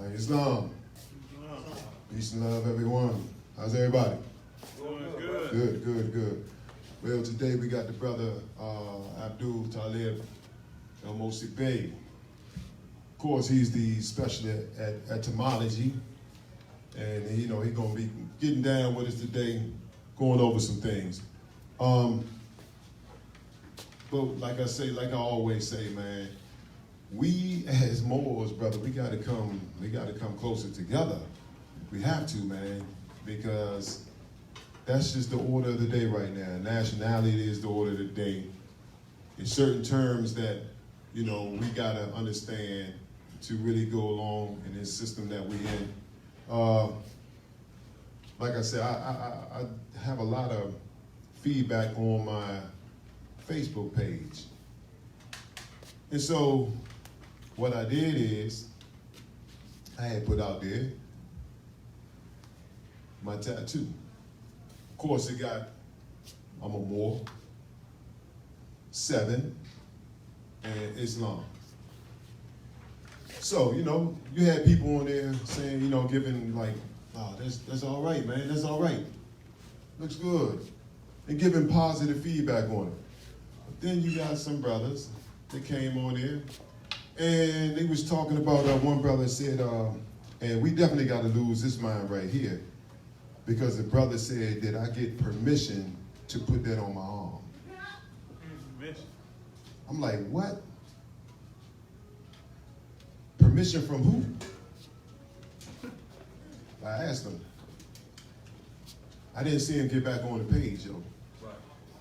Islam. Peace and love, everyone. How's everybody? Doing good. Good, good, good. Well, today we got the brother Abdullah Talib El Mosi Bey. Of course, he's the specialist at etymology, and you know he's gonna be getting down with us today, going over some things. But like I say, like I always say, man, we as Moors, brother, we gotta come closer together. We have to, man, because that's just the order of the day right now. Nationality is the order of the day. In certain terms that, you know, we gotta understand to really go along in this system that we're in. Like I said, I have a lot of feedback on my Facebook page. And so what I did is I had put out there my tattoo. Of course, it got, I'm a Moor, 7, and Islam. So, you know, you had people on there saying, you know, giving like, oh, that's all right, man, that's all right. Looks good. And giving positive feedback on it. But then you got some brothers that came on there and they was talking about, one brother said, and we definitely got to lose this mind right here, because the brother said, did I get permission to put that on my arm? I'm like, what? Permission from who? I asked him. I didn't see him get back on the page, yo. Right.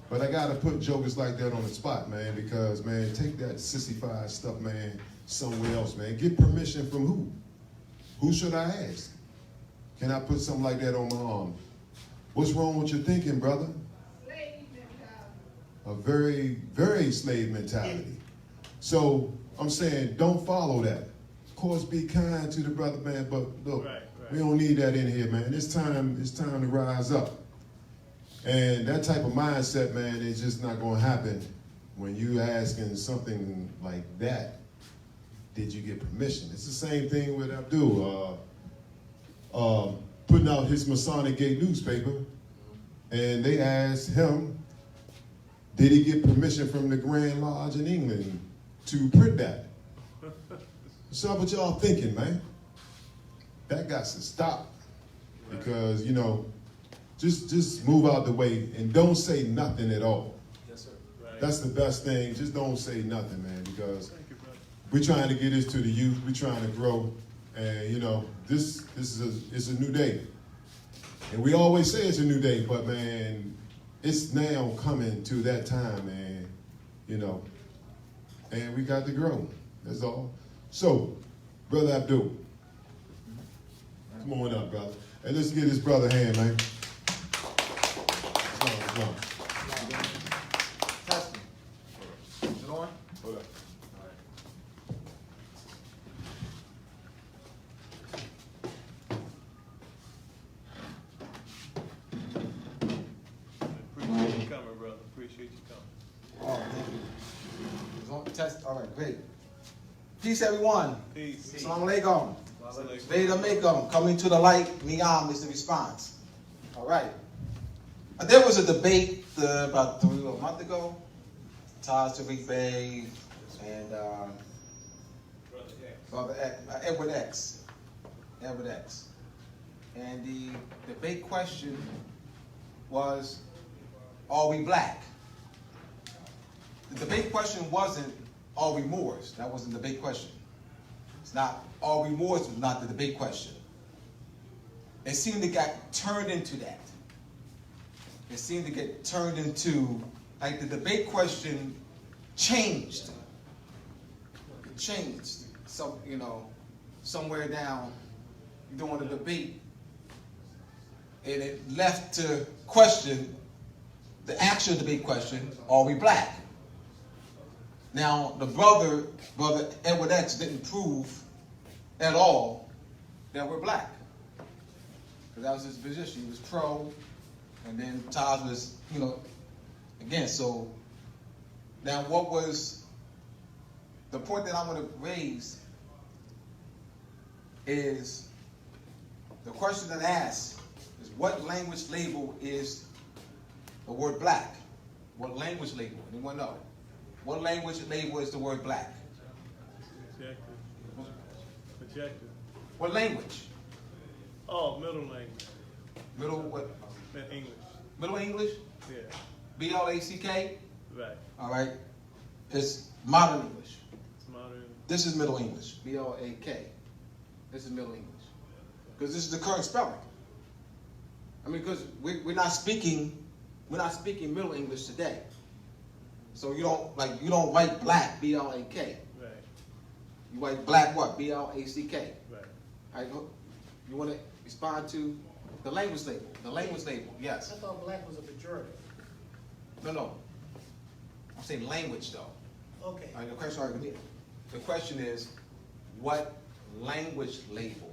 But I gotta put jokers like that on the spot, man, because, man, take that sissified stuff, man, somewhere else, man. Get permission from who? Who should I ask? Can I put something like that on my arm? What's wrong with your thinking, brother? Slave mentality. A very, very slave mentality. So I'm saying, don't follow that. Of course, be kind to the brother, man, but look, we don't need that in here, man. It's time to rise up. And that type of mindset, man, is just not gonna happen when you asking something like that. Did you get permission? It's the same thing with Abdul. Putting out his Masonic Gate newspaper, and they asked him, did he get permission from the Grand Lodge in England to print that? What's up with y'all thinking, man? That got to stop, because, you know, just move out the way and don't say nothing at all. Yes, sir. Right. That's the best thing. Just don't say nothing, man, because we're trying to get this to the youth. We're trying to grow. And, you know, this is a new day. And we always say it's a new day, but, man, it's now coming to that time, man, you know. And we got to grow. That's all. So, Brother Abdul, come on up, brother. And let's give this brother a hand, man. Come on. Testing. Is it on? Hold up. Appreciate you coming, brother. Appreciate you coming. Oh, thank you. It's on. Test. All right, great. Peace, everyone. Peace. Assalamu alaikum. Veda Mekum, coming to the light, Niyam is the response. All right. There was a debate about a month ago. Talib Bey and Edward X. And the debate question was, are we black? The debate question wasn't, are we Moors? That wasn't the debate question. It's not, are we Moors was not the debate question. It seemed to get turned into that. It seemed to get turned into, like, the debate question changed. It changed. So, you know, somewhere down during the debate, and it left to question the actual debate question, are we black? Now, the brother Edward X didn't prove at all that we're black. Because that was his position. He was pro, and then Taj was, you know, again, so now what was the point that I'm going to raise is, the question that asks is what language label is the word black? What language label? Anyone know? What language label is the word black? Projected. What language? Oh, middle language. Middle what? English. Middle English? Yeah. B-L-A-C-K? Right. All right. It's modern English. It's modern. This is Middle English. B-L-A-K. This is Middle English. Because this is the current spelling. I mean, because we're not speaking Middle English today. So you don't write black, B-L-A-K. Right. You write black what? B-L-A-C-K. Right. All right, you want to respond to the language label? The language label, yes. I thought black was a pejorative. No. I'm saying language though. Okay. All right, the question is, what language label?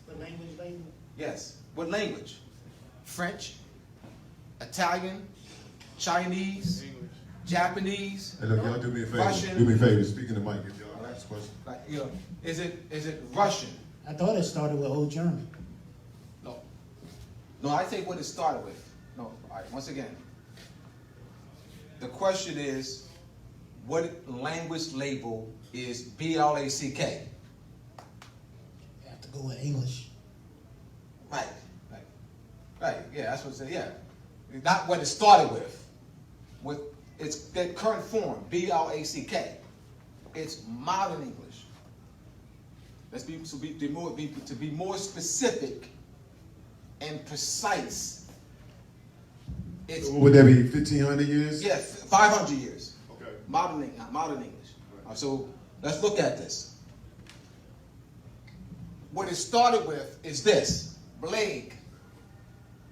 The language label? Yes. What language? French, Italian, Chinese, English. Japanese. Hey, look, y'all do me a favor. Russian. Do me a favor. Speak in the mic if y'all ask questions. Like, you know, is it Russian? I thought it started with Old German. No, I think what it started with. No, all right, once again. The question is, what language label is B-L-A-C-K? You have to go with English. Right, yeah, that's what it said, yeah. Not what it started with its that current form, B-L-A-C-K. It's modern English. Let's be more specific and precise. It's, Would that be 1,500 years? yeah, 500 years. Okay. Modern English. All right, so let's look at this. What it started with is this, blague.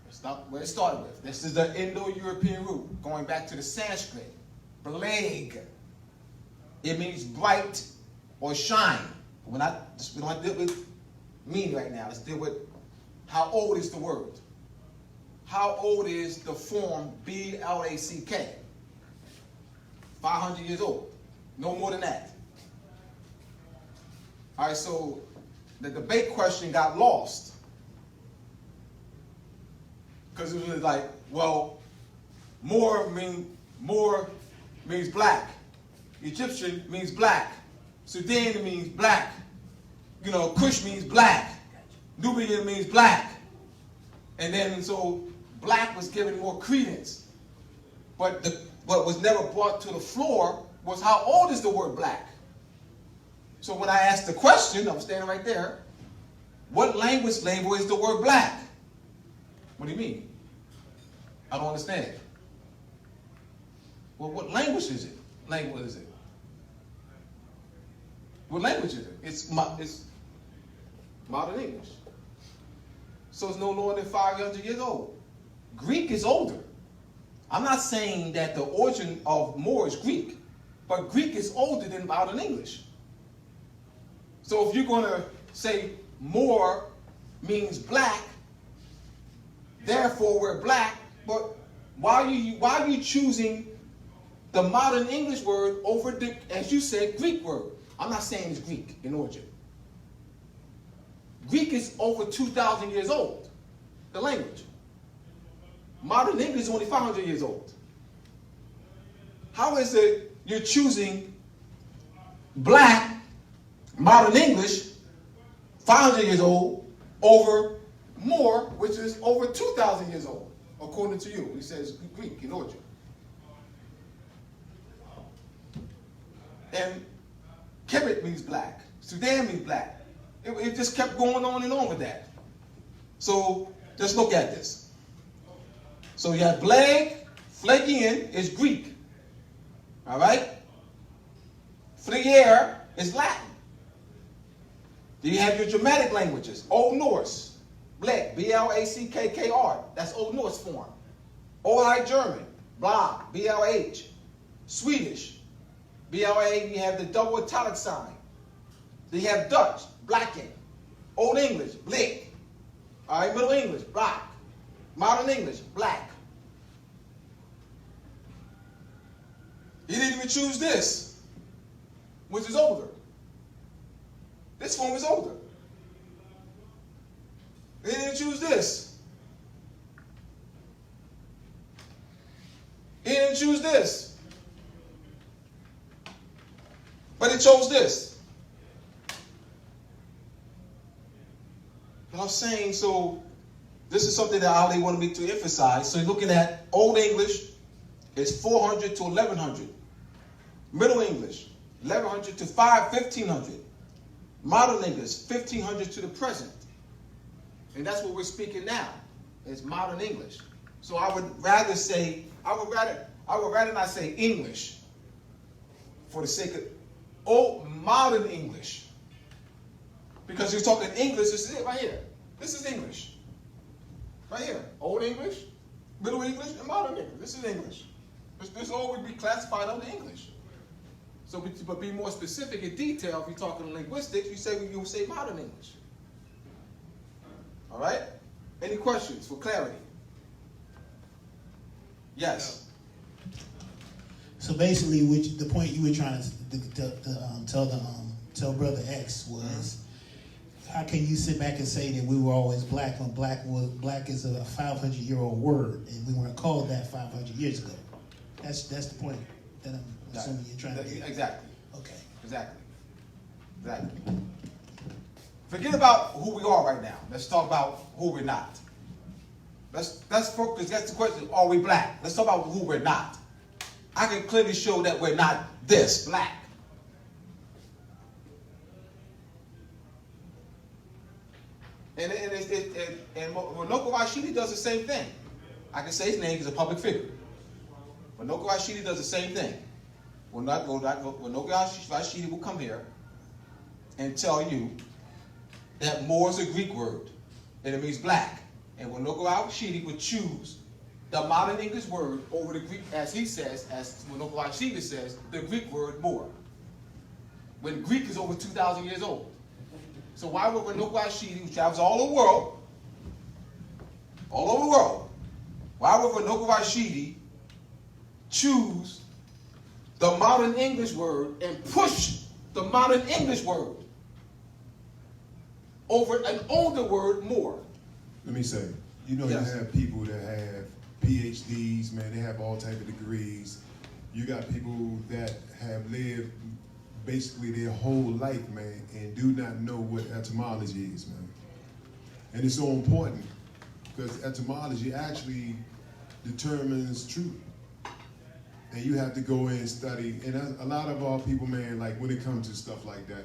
That's not what it started with. This is the Indo-European root, going back to the Sanskrit. Blague. It means bright or shine. We don't deal with meaning right now. Let's deal with how old is the word. How old is the form B-L-A-C-K? 500 years old. No more than that. All right, so the debate question got lost. Because it was like, well, Moor means black. Egyptian means black. Sudan means black. You know, Kush means black. Nubian means black. And then so black was given more credence. But what was never brought to the floor was how old is the word black? So when I asked the question, I'm standing right there, what language label is the word black? What do you mean? I don't understand. Well, what language is it? Language is it? What language is it? It's modern English. So it's no longer than 500 years old. Greek is older. I'm not saying that the origin of Moor is Greek, but Greek is older than modern English. So if you're going to say Moor means black, therefore we're black, but why are you choosing the modern English word over the, as you said, Greek word? I'm not saying it's Greek in origin. Greek is over 2,000 years old, the language. Modern English is only 500 years old. How is it you're choosing black, modern English, 500 years old, over Moor, which is over 2,000 years old, according to you? He says Greek in origin. And Kemet means black. Sudan means black. It just kept going on and on with that. So let's look at this. So you have blague, flakian is Greek. All right? Friere is Latin. Then you have your Germanic languages. Old Norse, black, B-L-A-C-K-K-R. That's Old Norse form. Old High German, blah, B-L-H. Swedish, B-L-A, you have the double italic sign. Then you have Dutch, blacken. Old English, blick. All right, Middle English, black. Modern English, black. You didn't even choose this, which is older. This form is older. They didn't choose this. He didn't choose this. But he chose this. But I'm saying, so this is something that Ali wanted me to emphasize. So you're looking at Old English is 400 to 1100. Middle English, 1100 to 1500. Modern English, 1500 to the present. And that's what we're speaking now. It's modern English. So I would rather not say English for the sake of modern English. Because you're talking English, this is it right here. This is English. Right here. Old English, Middle English, and Modern English. This is English. This all would be classified under English. So, but be more specific in detail, if you're talking linguistics, you say Modern English. All right? Any questions for clarity? Yes. So basically, the point you were trying to tell Brother X was, how can you sit back and say that we were always black when black is a 500-year-old word and we weren't called that 500 years ago? That's the point that I'm assuming you're trying to get. Exactly. Okay. Exactly. Forget about who we are right now. Let's talk about who we're not. Let's focus. That's the question. Are we black? Let's talk about who we're not. I can clearly show that we're not this black. And Noko Rashidi does the same thing. I can say his name is a public figure. But Noko Rashidi does the same thing. When Noko Rashidi will come here and tell you that Moor is a Greek word, and it means black. And when Noko Rashidi would choose the modern English word over the Greek, as he says, as when Noko Rashidi says, the Greek word Moor. When Greek is over 2,000 years old. So why would Noko Rashidi, who travels all over the world, why would Noko Rashidi choose the modern English word and push the modern English word over an older word Moor? Let me say, you have people that have PhDs, man, they have all type of degrees. You got people that have lived basically their whole life, man, and do not know what etymology is, man. And it's so important because etymology actually determines truth. And you have to go in and study. And a lot of our people, man, like when it comes to stuff like that,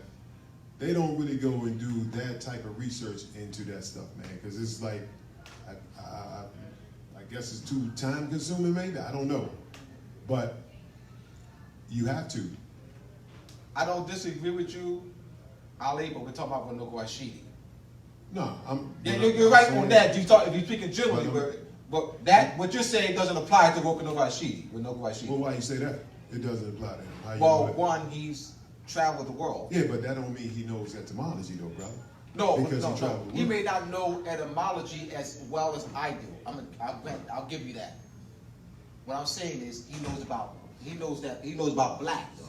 they don't really go and do that type of research into that stuff, man, because it's like, I guess it's too time consuming, maybe, I don't know. But you have to. I don't disagree with you, Ali, but we're talking about Noko Rashidi. No, you're right on that. If you're speaking generally, but that what you're saying doesn't apply to Noko Rashidi. Well, why you say that? It doesn't apply to him. How you well, know that? one, he's traveled the world. Yeah, but that don't mean he knows etymology, though, brother. No, because he may not know etymology as well as I do. I'll give you that. What I'm saying is he knows about black. Though.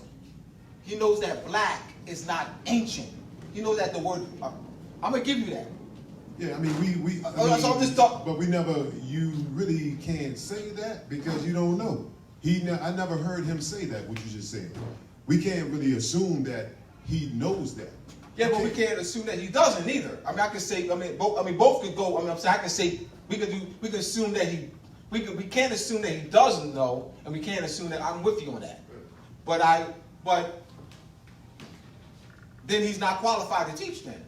He knows that black is not ancient. He knows that the word. I'm gonna give you that. Yeah, I mean but we never. You really can't say that because you don't know. I never heard him say that. What you just said. We can't really assume that he knows that. Yeah, but we can't assume that he doesn't either. I mean, I can say. Both could go. I can say we can assume that he. We can't assume that he doesn't know, and we can't assume that I'm with you on that. But then he's not qualified to teach then.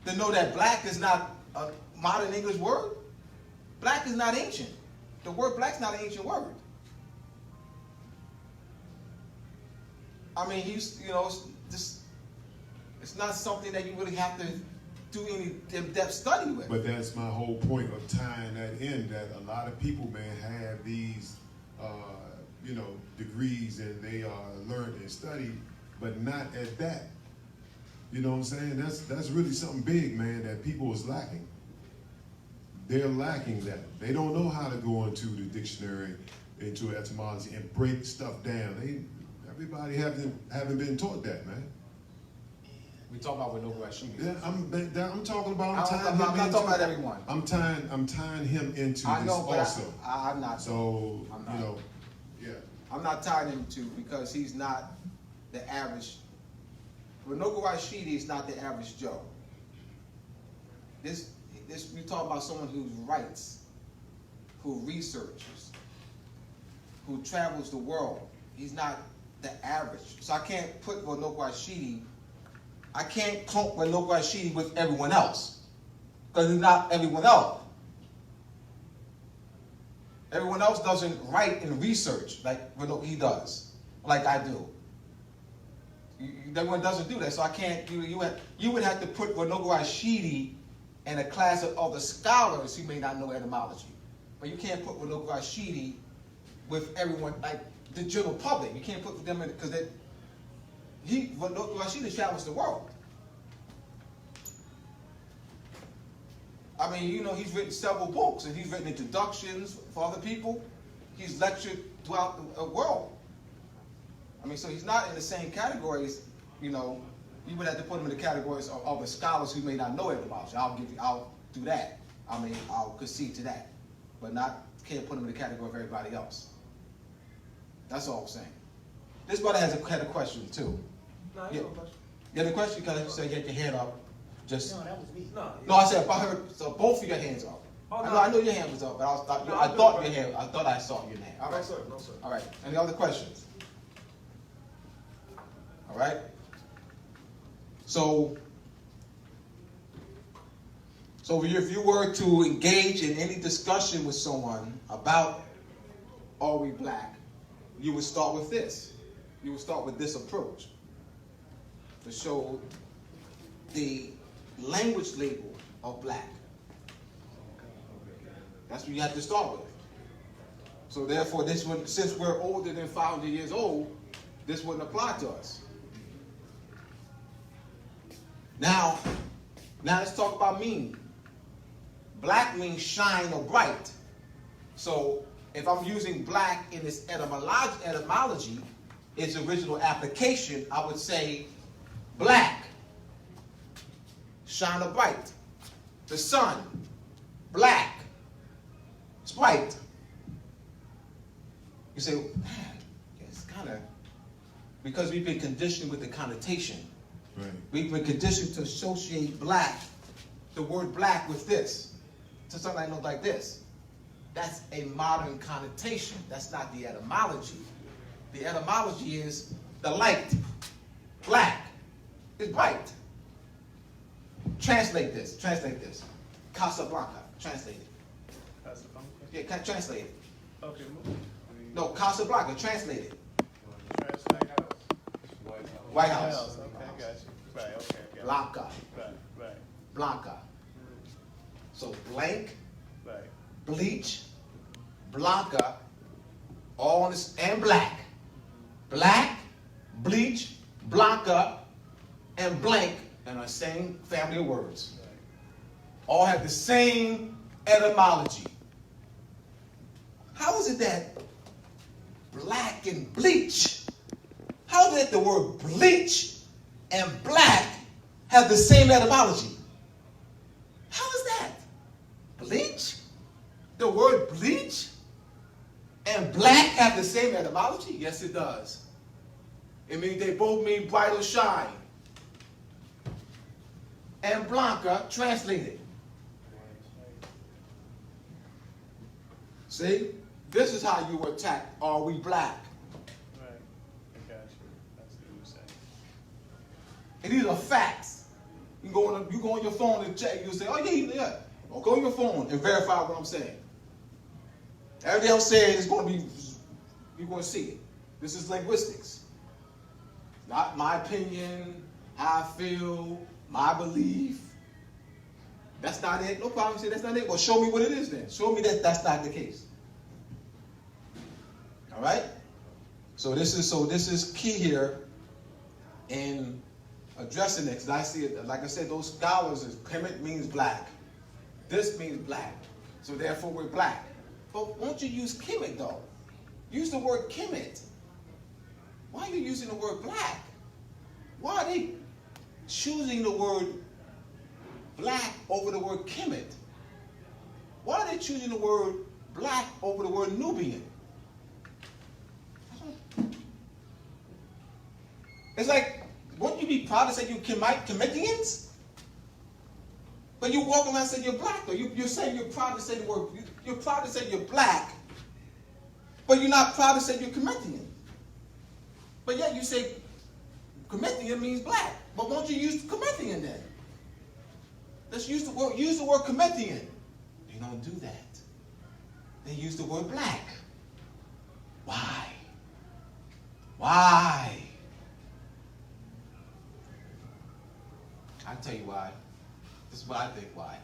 To know that black is not a modern English word. Black is not ancient. The word black's not an ancient word. I mean, it's not something that you really have to do any in-depth study with. But that's my whole point of tying that in, that a lot of people, man, have these, degrees and they learned and studied, but not at that. You know what I'm saying? That's really something big, man, that people is lacking. They're lacking that. They don't know how to go into the dictionary, into etymology, and break stuff down. Everybody haven't been taught that, man. We talk about what Noble Rashidi. Yeah, I'm talking about. I'm not talking about everyone. I'm tying him into I this know, but also. I'm not. So I'm not. you know, yeah. I'm not tying him to because he's not the average. Noble Rashidi is not the average Joe. This we talk about someone who writes, who researches, who travels the world. He's not the average. So I can't put Noble Rashidi. I can't clump Noble Rashidi with everyone else because he's not everyone else. Everyone else doesn't write and research like he does, like I do. Everyone doesn't do that, so I can't. You would have to put Noble Rashidi in a class of other scholars who may not know etymology, but you can't put Noble Rashidi with everyone like the general public. You can't put them in because Noble Rashidi travels the world. I mean, you know, he's written several books and he's written introductions for other people. He's lectured throughout the world. I mean, so he's not in the same categories, you know. You would have to put him in the categories of other scholars who may not know etymology. I'll do that. I mean, I'll concede to that. But can't put him in the category of everybody else. That's all I'm saying. This brother had a question too. No, Yeah. no question. You have a question? Because you said you had your hand up. Just No, that was me. No, I said if I heard so both of your hands up. Oh, no. I know your hand was up, but I thought I saw your hand. All right. No, sir. No, sir. All right. Any other questions? All right. So if you were to engage in any discussion with someone about are we black, you would start with this. You would start with this approach to show the language label of black. That's what you have to start with. So therefore, this one, since we're older than 500 years old, this wouldn't apply to us. Now let's talk about meaning. Black means shine or bright. So if I'm using black in its etymology, its original application, I would say black, shine or bright. The sun, black, it's bright. You say, man, it's kind of, because we've been conditioned with the connotation. Right. We've been conditioned to associate black, the word black, with this, to something like this. That's a modern connotation. That's not the etymology. The etymology is the light, black, is bright. Translate this. Casablanca, translate it. Casablanca? Yeah, translate it. Okay, No, Casablanca, translate it. translate. White House. Okay, I got you. Right, okay, I got you. Blanca, Right. Blanca. So blank, Right. bleach, Blanca, all in this, and black. Black, bleach, Blanca, and blank, and the same family of words. All have the same etymology. How is it that black and bleach, how is it that the word bleach and black have the same etymology? How is that? Bleach? The word bleach and black have the same etymology? Yes, it does. It means they both mean bright or shine. And Blanca translated. See? This is how you attack, are we black? Right. I got you. That's what you saying. And these are facts. You go on your phone and check. You'll say, oh yeah. Or go on your phone and verify what I'm saying. Everything I'm saying is going to be, you're going to see it. This is linguistics. Not my opinion, how I feel, my belief. That's not it. No problem. Say that's not it. Well, show me what it is then. Show me that that's not the case. All right. So this is key here in addressing it. Because I see it, like I said, those scholars, Kemet means black. This means black. So therefore we're black. But won't you use Kemet though? Use the word Kemet. Why are you using the word black? Why are they choosing the word black over the word Kemet? Why are they choosing the word black over the word Nubian? It's like, wouldn't you be proud to say you're Kemetians? But you walk around and say you're black, though. You're saying you're proud to say the word, you're proud to say you're black, but you're not proud to say you're Kemetian. But yet you say Kemetian means black. But won't you use Kemetian then? Let's use the word Kemetian. They don't do that. They use the word black. Why? Why? I'll tell you why. This is what I think why.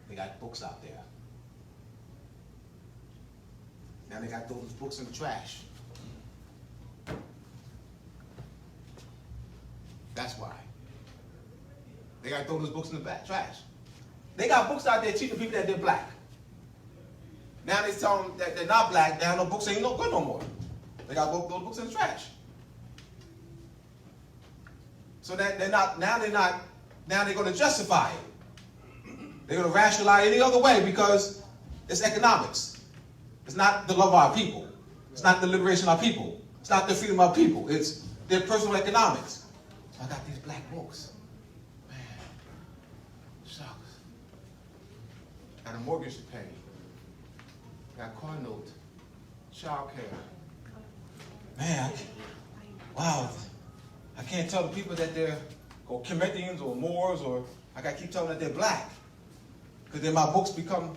They got books out there. Now they got those books in the trash. That's why. They got to throw those books in the trash. They got books out there teaching people that they're black. Now they tell them that they're not black. Now those books ain't no good no more. They got those books in the trash. So that now they're going to justify it. They're going to rationalize any other way because it's economics. It's not the love of our people. It's not the liberation of our people. It's not the freedom of our people. It's their personal economics. So I got these black books. Man, shucks. Got a mortgage to pay. Got car note, child care. Man, wow. I can't tell the people that they're or Kemetians or Moors, or I got to keep telling them that they're black. Because then my books become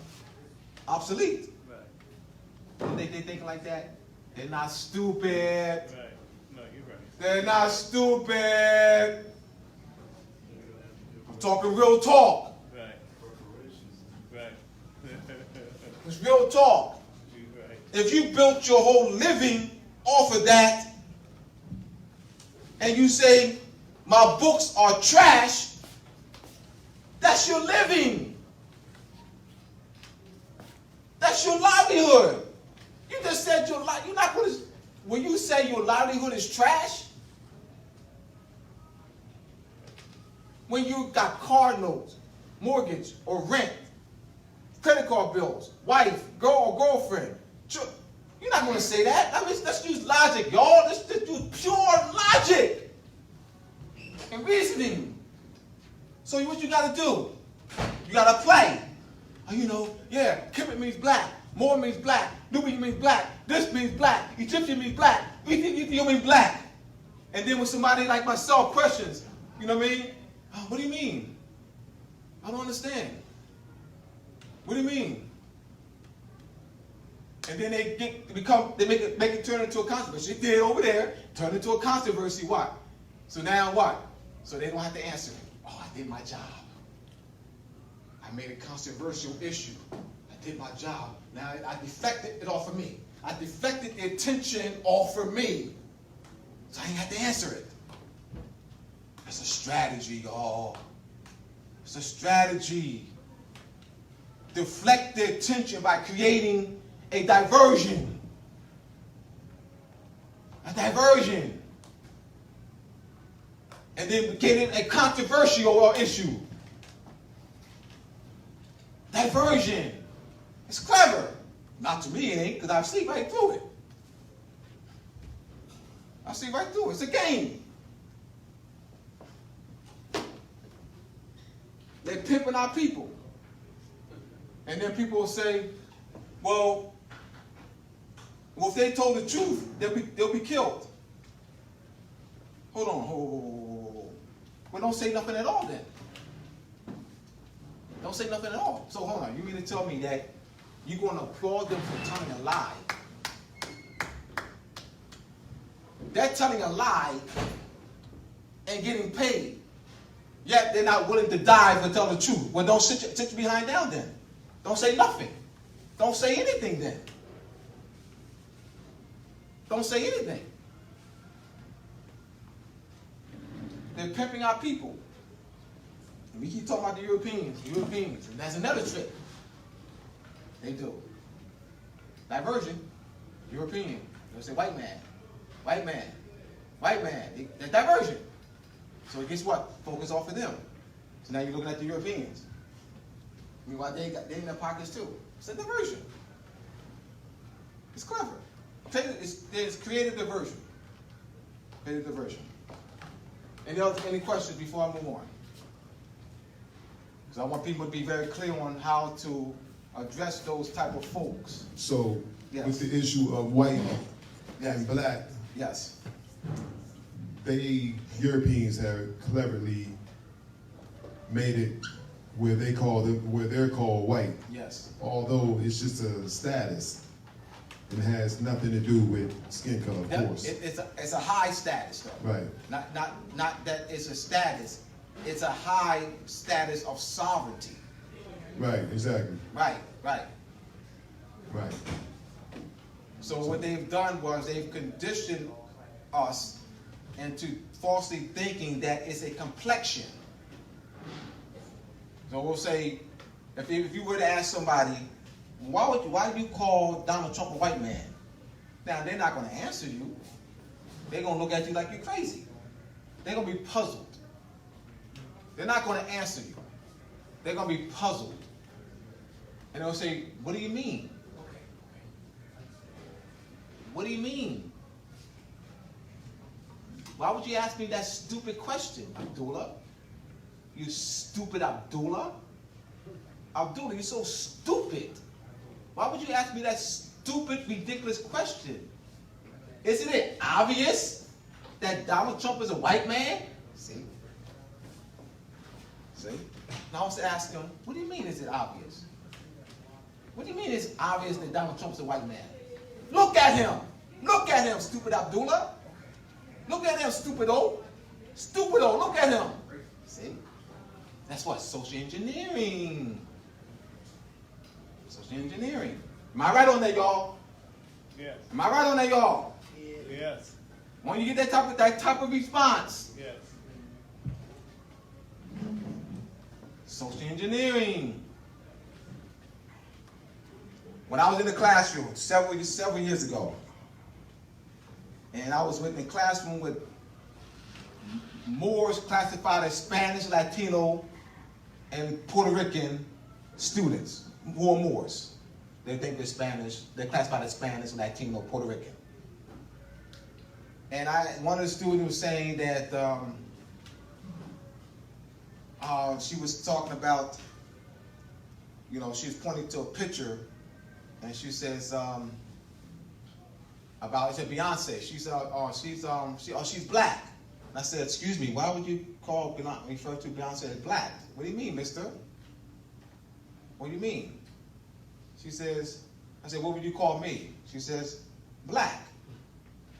obsolete. Right. They think like that? They're not stupid. Right. No, you're right. They're not stupid. I'm talking real talk. Right. Right. It's real talk. Right. If you built your whole living off of that, and you say, my books are trash, that's your living. That's your livelihood. You just said your life. You're not going to. When you say your livelihood is trash, when you got car notes, mortgage or rent, credit card bills, wife, girl or girlfriend, you're not going to say that. I mean, let's use logic, y'all. Let's use pure logic and reasoning. So what you got to do? You got to play. Yeah, Kemet means black. Moor means black. Nubian means black. This means black. Egyptian means black. Ethiopia means black. And then when somebody like myself questions, you know what I mean? Oh, what do you mean? I don't understand. What do you mean? And then they make it turn into a controversy. They did over there, turn into a controversy. What? So now what? So they don't have to answer. Oh, I did my job. I made a controversial issue. I did my job. Now I deflected it off of me. I deflected the attention off of me. So I ain't have to answer it. It's a strategy, y'all. It's a strategy. Deflect the attention by creating a diversion. A diversion. And then getting a controversial issue. Diversion. It's clever. Not to me, it ain't, because I see right through it. I see right through it. It's a game. They're pimping our people. And then people will say, well, if they told the truth, they'll be killed. Hold on. Well, don't say nothing at all then. Don't say nothing at all. So hold on. You mean to tell me that you're going to applaud them for telling a lie? They're telling a lie and getting paid. Yet they're not willing to die for telling the truth. Well, don't sit your behind down then. Don't say nothing. Don't say anything then. Don't say anything. They're pimping our people. And we keep talking about the Europeans, and that's another trick. They do. Diversion, European. They'll say white man, white man, white man. They're diversion. So guess what? Focus off of them. So now you're looking at the Europeans. Meanwhile, they in their pockets too. It's a diversion. It's clever. It's creative diversion. Creative diversion. Any questions before I move on? Because I want people to be very clear on how to address those type of folks. So, Yes. with the issue of white Yes. and black, Yes. Europeans have cleverly made it where they're called white, Yes. although it's just a status. It has nothing to do with skin color, of course. It's a high status though. Right. Not that it's a status. It's a high status of sovereignty. Right, exactly. Right. Right. So what they've done was they've conditioned us into falsely thinking that it's a complexion. So we'll say, if you were to ask somebody, why do you call Donald Trump a white man? Now they're not going to answer you. They're going to look at you like you're crazy. They're going to be puzzled. They're not going to answer you. They're going to be puzzled. And they'll say, what do you mean? What do you mean? Why would you ask me that stupid question, Abdullah? You stupid Abdullah? Abdullah, you're so stupid. Why would you ask me that stupid, ridiculous question? Isn't it obvious that Donald Trump is a white man? See? Now I was to ask him, what do you mean is it obvious? What do you mean it's obvious that Donald Trump's a white man? Look at him. Look at him, stupid Abdullah. Look at him, stupido. Stupido, look at him. See? That's what? Social engineering. Social engineering. Am I right on that, y'all? Yes. Am I right on that, y'all? Yes. When you get that type of response. Yes. Social engineering. When I was in the classroom several years ago, and I was in the classroom with Moors classified as Spanish, Latino, and Puerto Rican students who are Moors. They think they're Spanish. They're classified as Spanish, Latino, Puerto Rican. And one of the students was saying that she was talking about, she was pointing to a picture, and she says it's a Beyonce. She said, she's black. And I said, excuse me, why would you refer to Beyonce as black? What do you mean, mister? What do you mean? She says, I said, what would you call me? She says, black.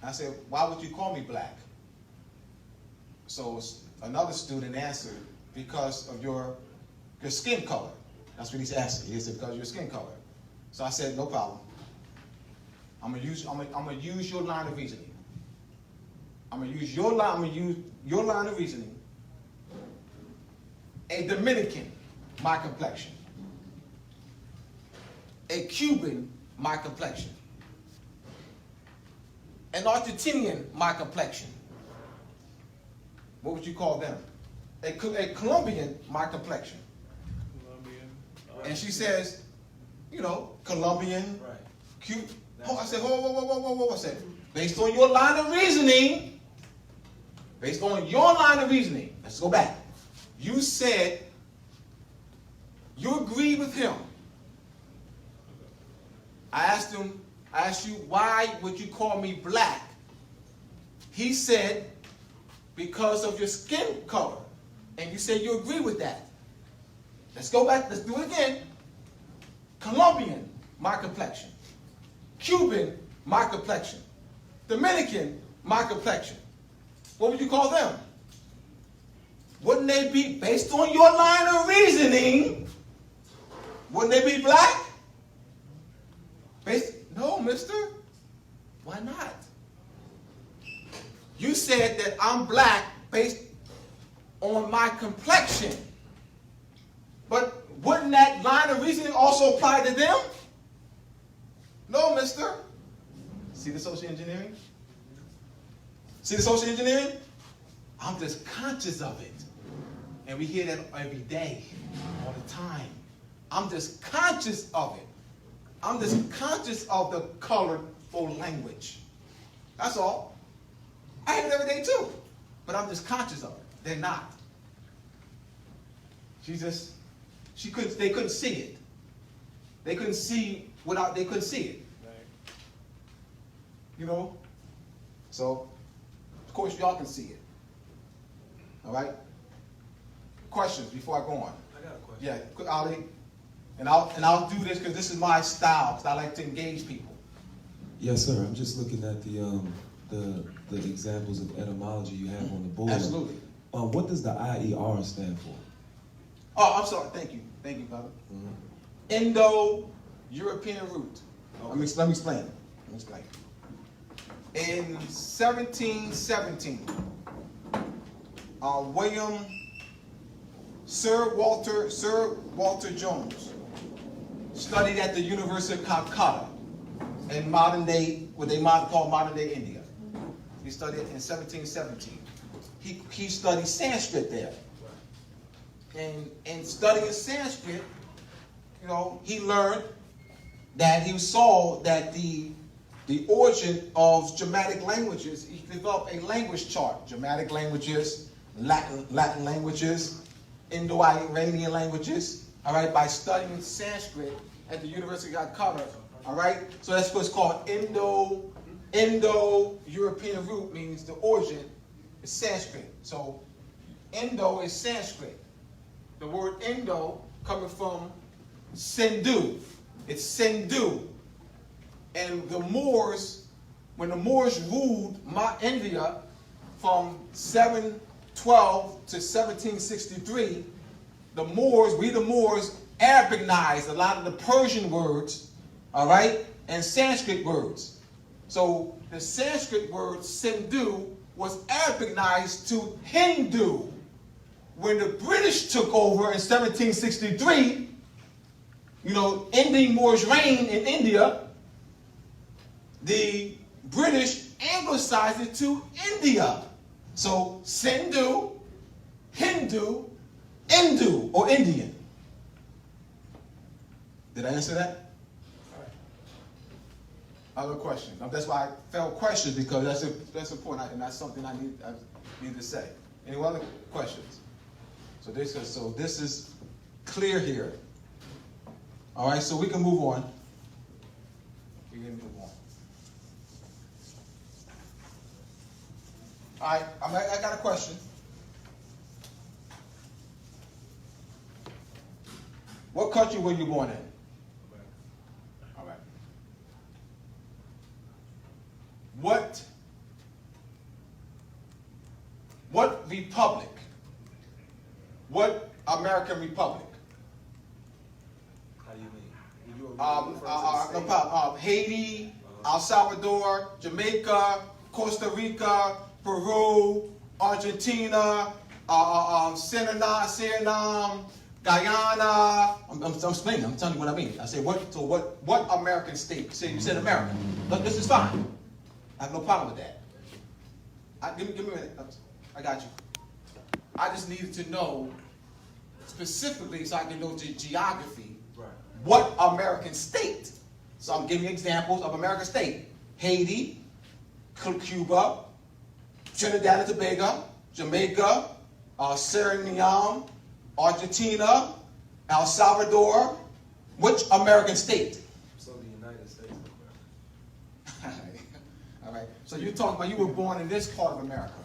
I said, why would you call me black? So another student answered, because of your skin color. That's what he's asking. He said, because of your skin color. So I said, no problem. I'm gonna use your line of reasoning. I'm gonna use your line of reasoning. A Dominican, my complexion. A Cuban, my complexion. An Argentinian, my complexion. What would you call them? A Colombian, my complexion. Colombian. And she says, Colombian, Right. Cuban. I said, whoa. I said, based on your line of reasoning, let's go back. You said you agreed with him. I asked you, why would you call me black? He said, because of your skin color. And you said you agree with that. Let's go back, let's do it again. Colombian, my complexion. Cuban, my complexion. Dominican, my complexion. What would you call them? Wouldn't they be, based on your line of reasoning, wouldn't they be black? No, mister. Why not? You said that I'm black based on my complexion. But wouldn't that line of reasoning also apply to them? No, mister. See See the social engineering? See the social engineering? I'm just conscious of it. And we hear that every day, all the time. I'm just conscious of it. I'm just conscious of the colorful language. That's all. I have it every day too. But I'm just conscious of it. They're not. They couldn't see it. They couldn't see they couldn't see it. Right. You know? So, of course, y'all can see it. All right? Questions before I go on? I got a question. Yeah, quick, Ali. And I'll do this because this is my style, because I like to engage people. Yes, sir. I'm just looking at the examples of etymology you have on the board. Absolutely. What does the IER stand for? Oh, I'm sorry. Thank you. Thank you, brother. Mm-hmm. Indo-European root. Okay. Let me explain. In 1717, Sir Walter Jones studied at the University of Calcutta in modern day, what they call modern day India. He studied in 1717. He studied Sanskrit there. And in studying Sanskrit, you know, he learned that he saw that the origin of Germanic languages, he developed a language chart. Germanic languages, Latin languages, Indo-Iranian languages, all right, by studying Sanskrit at the University of Calcutta, all right? So that's what's called Indo-European root, means the origin is Sanskrit. So Indo is Sanskrit. The word Indo coming from Sindhu. It's Sindhu. And the Moors, when the Moors ruled India from 712 to 1763, the Moors Arabicized a lot of the Persian words, all right, and Sanskrit words. So the Sanskrit word Sindhu was Arabicized to Hindu. When the British took over in 1763, you know, ending Moorish reign in India, the British anglicized it to India. So Sindhu, Hindu, Indu, or Indian. Did I answer that? All right. Other questions? That's why I felt questions, because that's important, and that's something I need to say. Any other questions? So this is clear here. All right, so we can move on. We can move on. All right, I got a question. What country were you born in? All right. What republic? What American republic? How do you mean? No problem. Haiti, El Salvador, Jamaica, Costa Rica, Peru, Argentina, Suriname, Guyana. I'm explaining. I'm telling you what I mean. I say what? So what American state? You said America. Look, this is fine. I have no problem with that. Give me a minute. I got you. I just needed to know specifically, so I can know the geography. Right. What American state? So I'm giving you examples of American state: Haiti, Cuba, Trinidad and Tobago, Jamaica, Suriname, Argentina, El Salvador. Which American state? So the United States of America. All right. So you're talking about you were born in this part of America.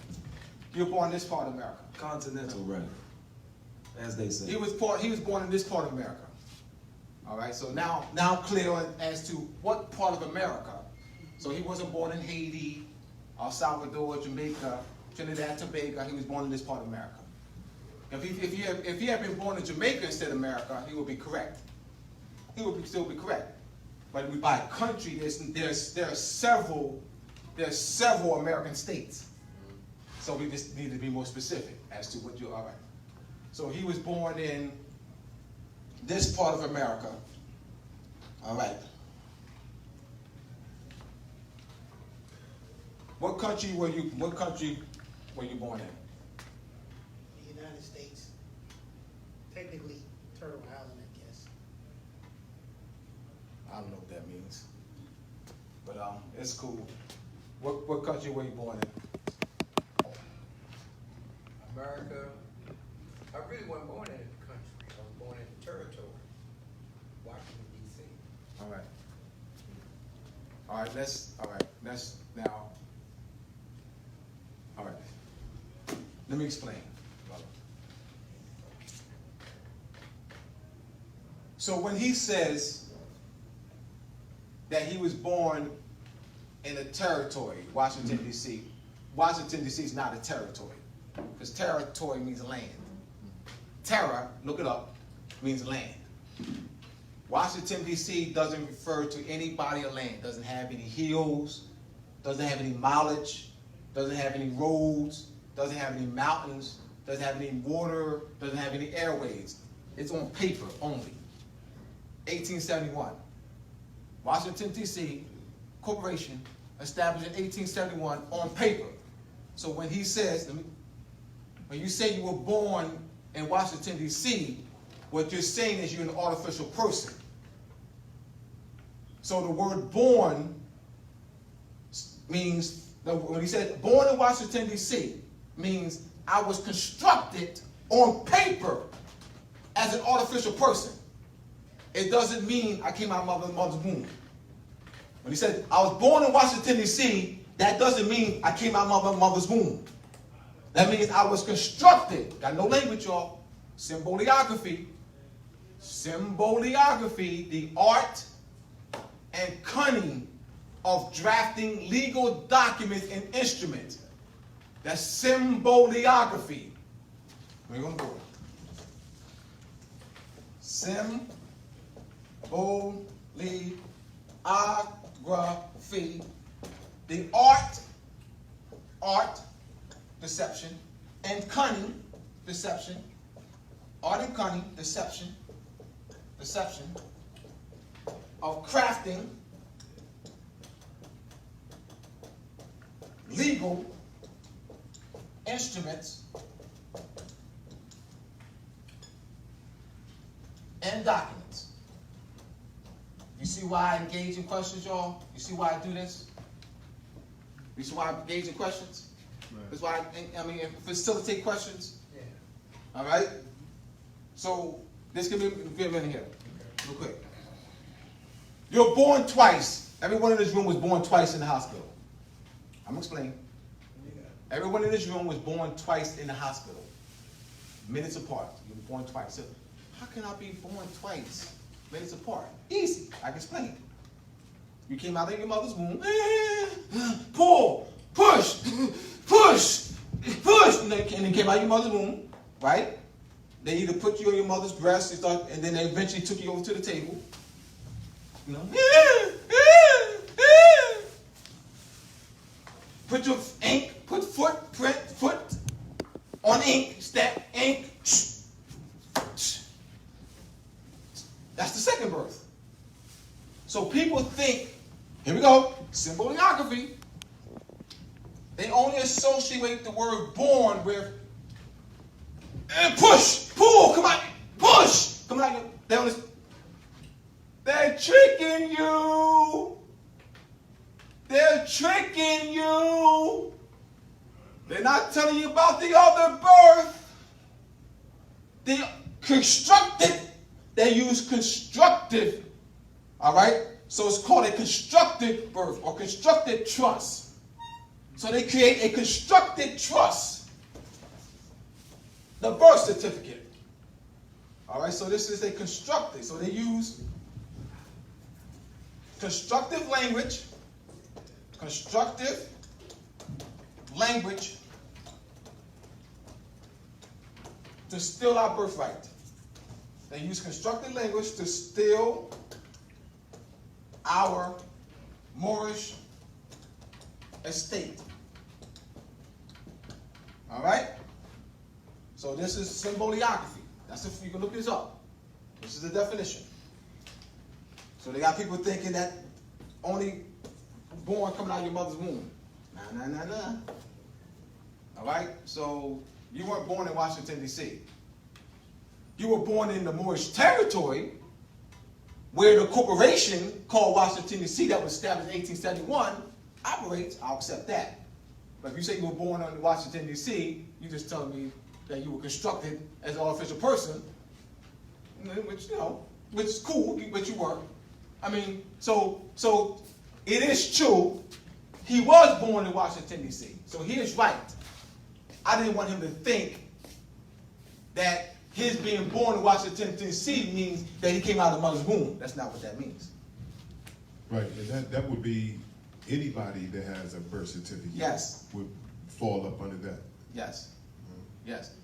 You were born in this part of America. Continental, right? As they say. He was born in this part of America. All right. So now clear as to what part of America. So he wasn't born in Haiti, El Salvador, Jamaica, Trinidad and Tobago. He was born in this part of America. If he had been born in Jamaica instead of America, he would be correct. He would still be correct. But by country, there are several American states. So we just need to be more specific as to what you're, all right. So he was born in this part of America. All right. What country were you born in? The United States, technically Turtle Island, I guess. I don't know what that means. But it's cool. What country were you born in? America, I really wasn't born in the country. I was born in the territory, Washington, D.C. All right. Let's now. All right. Let me explain. So when he says that he was born in a territory, Washington, D.C., Washington, D.C. is not a territory, because territory means land. Terra, look it up, means land. Washington, D.C. doesn't refer to any body of land, doesn't have any hills, doesn't have any mileage, doesn't have any roads, doesn't have any mountains, doesn't have any water, doesn't have any airways. It's on paper only. 1871. Washington, D.C. Corporation established in 1871 on paper. So when he says, when you say you were born in Washington, D.C., what you're saying is you're an artificial person. So the word born means, when he said born in Washington, D.C., means I was constructed on paper as an artificial person. It doesn't mean I came out of my mother's womb. When he said I was born in Washington, D.C., that doesn't mean I came out of my mother's womb. That means I was constructed. Got no language, y'all. Symboliography. Symboliography, the art and cunning of drafting legal documents and instruments. That's symboliography. We're going to go. Symboliography, the art, deception, and cunning, deception, art and cunning, deception of crafting legal instruments and documents. You see why I engage in questions, y'all? You see why I do this? You see why I engage in questions? Right. That's why I facilitate questions. Yeah. All right? So, this can be a minute here, real quick. You're born twice. Everyone in this room was born twice in the hospital. I'm explaining. Everyone in this room was born twice in the hospital. Minutes apart. You were born twice. So, how can I be born twice? Minutes apart. Easy. I can explain. You came out of your mother's womb. Pull. Push. Push. Push. And then came out of your mother's womb. Right? They either put you on your mother's breast and then they eventually took you over to the table. You know? Put your ink, put foot on ink, step, ink. That's the second birth. So people think, here we go, symboliography. They only associate the word born with push, pull, come on, push, come on. They're tricking you. They're tricking you. They're not telling you about the other birth. The constructed, they use constructive, all right? So it's called a constructed birth or constructed trust. So they create a constructed trust. The birth certificate. All right, so this is a constructed. So they use constructive language to steal our birthright. They use constructive language to steal our Moorish estate. All right? So this is symboliography. That's if you can look this up. This is the definition. So they got people thinking that only born coming out of your mother's womb. Nah. All right? So you weren't born in Washington, D.C. You were born in the Moorish territory, where the corporation called Washington, D.C. that was established in 1871 operates. I'll accept that. But if you say you were born in Washington, D.C., you just telling me that you were constructed as an artificial person, which, you know, which is cool, but you weren't. I mean, so it is true, he was born in Washington, D.C. So he is right. I didn't want him to think that his being born in Washington, D.C. means that he came out of the mother's womb. That's not what that means. Right, and that would be anybody that has a birth certificate. Yes. Would fall up under that. Yes. Yes.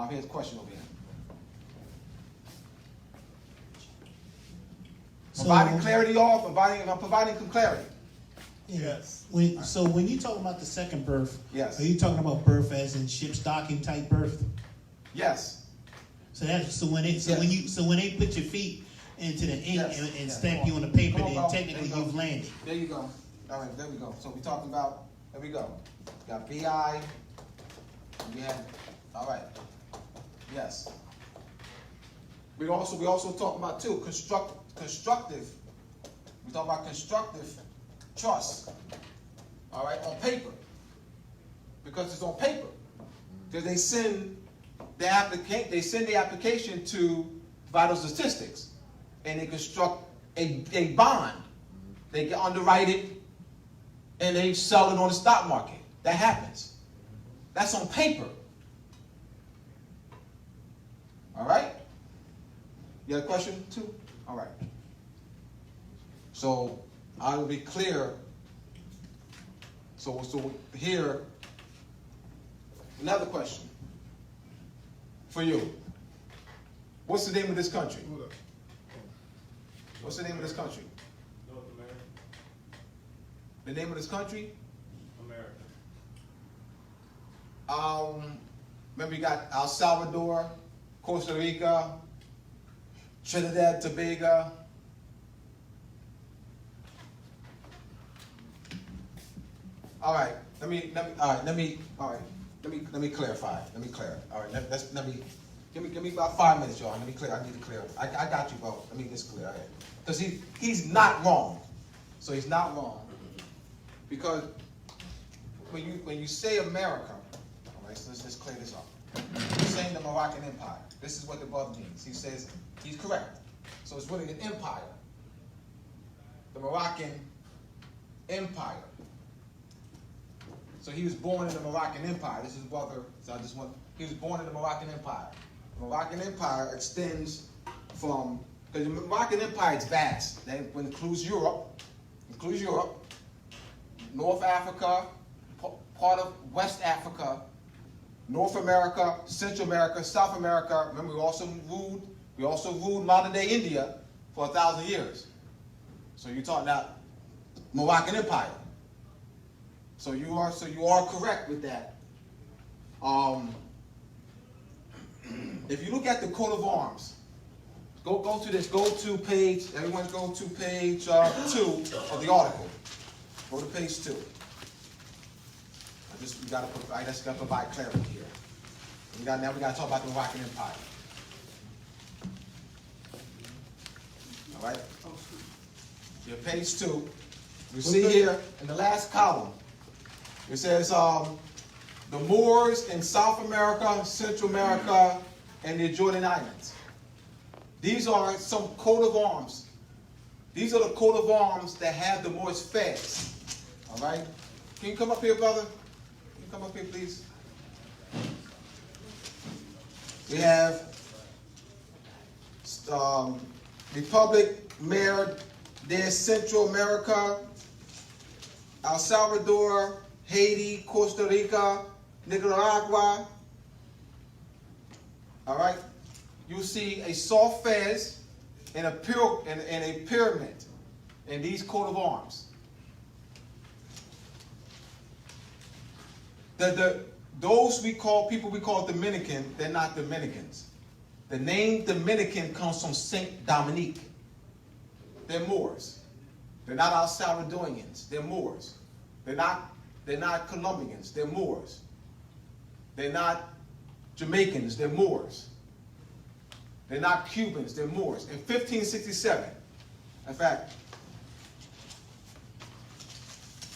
Here's a question over here. So- Providing clarity off, providing some clarity. Yes. So when you talk about the second birth, Yes. are you talking about birth as in ship stocking type birth? Yes. So when Yes. when they put your feet into the ink Yes. and Yes. stamp you on the paper, Come on, then go. technically There you go. you've landed. There you go. All right, there we go. So we're talking about, there we go. Got BI. We have, all right. Yes. We also talk about too, constructive. We talk about constructive trust. All right, on paper. Because it's on paper. Because they send the application to vital statistics, and they construct a bond. They get underwrite it, and they sell it on the stock market. That happens. That's on paper. All right? You got a question too? All right. So I will be clear. So here, another question for you. What's the name of this country? What's the name of this country? North America. The name of this country? America. Remember you got El Salvador, Costa Rica, Trinidad, Tobago. All right, let me clarify. All right, let me give me about 5 minutes, y'all. Let me clear. I need to clear. I got you, bro. Let me just clear. Because he's not wrong. So he's not wrong. Because when you say America, all right, so let's just clear this up. You're saying the Moroccan Empire. This is what the brother means. He says he's correct. So it's really an empire. The Moroccan Empire. So he was born in the Moroccan Empire. This is brother. So he was born in the Moroccan Empire. The Moroccan Empire extends from, because the Moroccan Empire is vast. That includes Europe, North Africa, part of West Africa, North America, Central America, South America. Remember, we also ruled modern day India for 1,000 years. So you're talking about Moroccan Empire. So you are correct with that. If you look at the coat of arms, go to page 2 of the article. Go to page 2. I just gotta provide clarity here. Now we gotta talk about the Moroccan Empire. All right. Yeah, page 2. You see here in the last column, it says the Moors in South America, Central America, and the Jordan Islands. These are some coat of arms. These are the coat of arms that have the Moors feds. All right? Can you come up here, brother? Can you come up here, please? We have Republic Mayor de Central America, El Salvador, Haiti, Costa Rica, Nicaragua. All right? You see a soft fez and a pyramid in these coat of arms. Those we call Dominican, they're not Dominicans. The name Dominican comes from Saint Dominique. They're Moors. They're not El Salvadorians. They're Moors. They're not They're not Colombians, they're Moors. They're not Jamaicans, they're Moors. They're not Cubans, they're Moors. In 1567, in fact,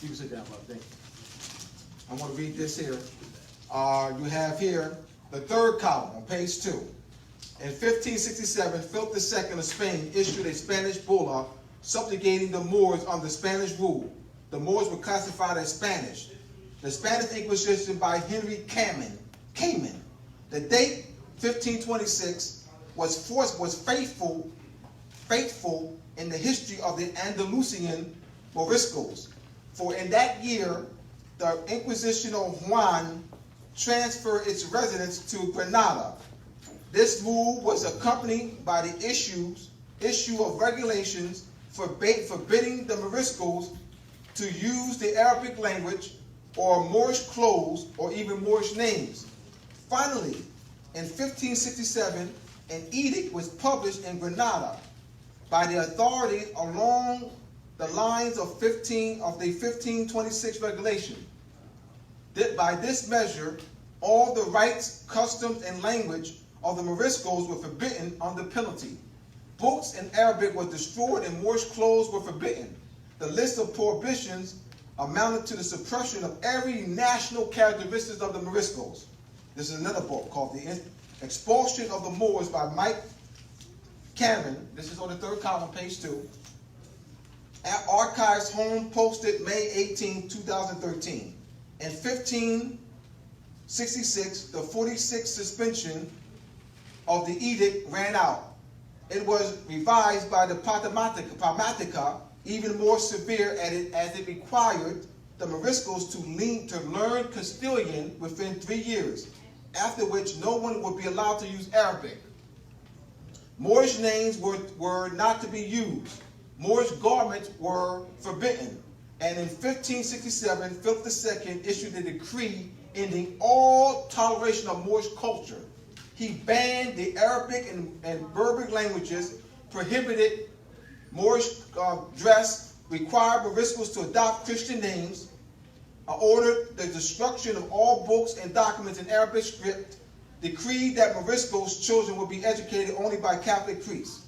you can sit down, brother, thank you. I want to read this here. You have here the third column on page 2. In 1567, Philip II of Spain issued a Spanish bulla subjugating the Moors under Spanish rule. The Moors were classified as Spanish. The Spanish Inquisition by Henry Cayman. The date 1526 was faithful in the history of the Andalusian Moriscos. For in that year, the Inquisition of Juan transferred its residence to Granada. This move was accompanied by the issue of regulations forbidding the Moriscos to use the Arabic language or Moorish clothes or even Moorish names. Finally, in 1567, an edict was published in Granada by the authorities along the lines of the 1526 regulation. By this measure, all the rites, customs, and language of the Moriscos were forbidden under penalty. Books in Arabic were destroyed and Moorish clothes were forbidden. The list of prohibitions amounted to the suppression of every national characteristic of the Moriscos. This is another book called The Expulsion of the Moors by Mike Cameron. This is on the third column, page 2. At Archives Home, posted May 18, 2013. In 1566, the 46th suspension of the edict ran out. It was revised by the Pragmatica, even more severe as it required the Moriscos to learn Castilian within 3 years, after which no one would be allowed to use Arabic. Moorish names were not to be used. Moorish garments were forbidden. And in 1567, Philip II issued a decree ending all toleration of Moorish culture. He banned the Arabic and Berber languages, prohibited Moorish dress, required Moriscos to adopt Christian names, ordered the destruction of all books and documents in Arabic script, decreed that Moriscos' children would be educated only by Catholic priests.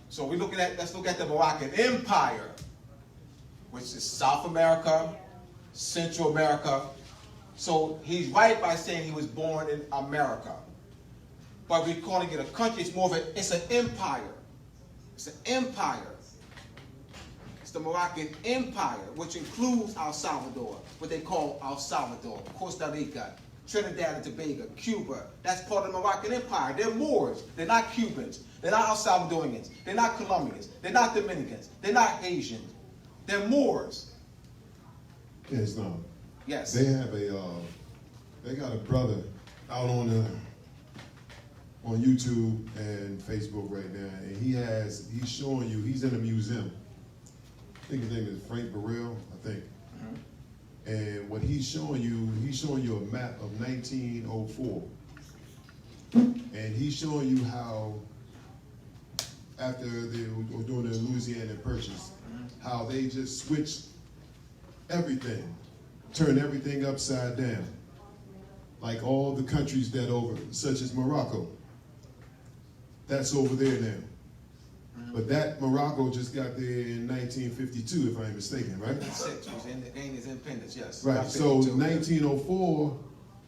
So let's look at the Moroccan Empire, which is South America, Central America. So he's right by saying he was born in America. But we're calling it a country. It's more of it's an empire. It's an empire. It's the Moroccan Empire, which includes El Salvador, what they call El Salvador, Costa Rica, Trinidad and Tobago, Cuba. That's part of the Moroccan Empire. They're Moors. They're not Cubans. They're not El Salvadorians. They're not Colombians. They're not Dominicans. They're not Asians. They're Moors. Yes, no. Yes. They have they got a brother out on YouTube and Facebook right now, and he's showing you, he's in a museum. I think his name is Frank Burrell, I think. Mm-hmm. And what he's showing you a map of 1904. And he's showing you how, after they were doing the Louisiana Purchase, how they just switched everything, turned everything upside down. Like all the countries that over, such as Morocco. That's over there now. But that Morocco just got there in 1952, if I'm mistaken, right? 1906 was gained his independence, yes. Right, so 1904,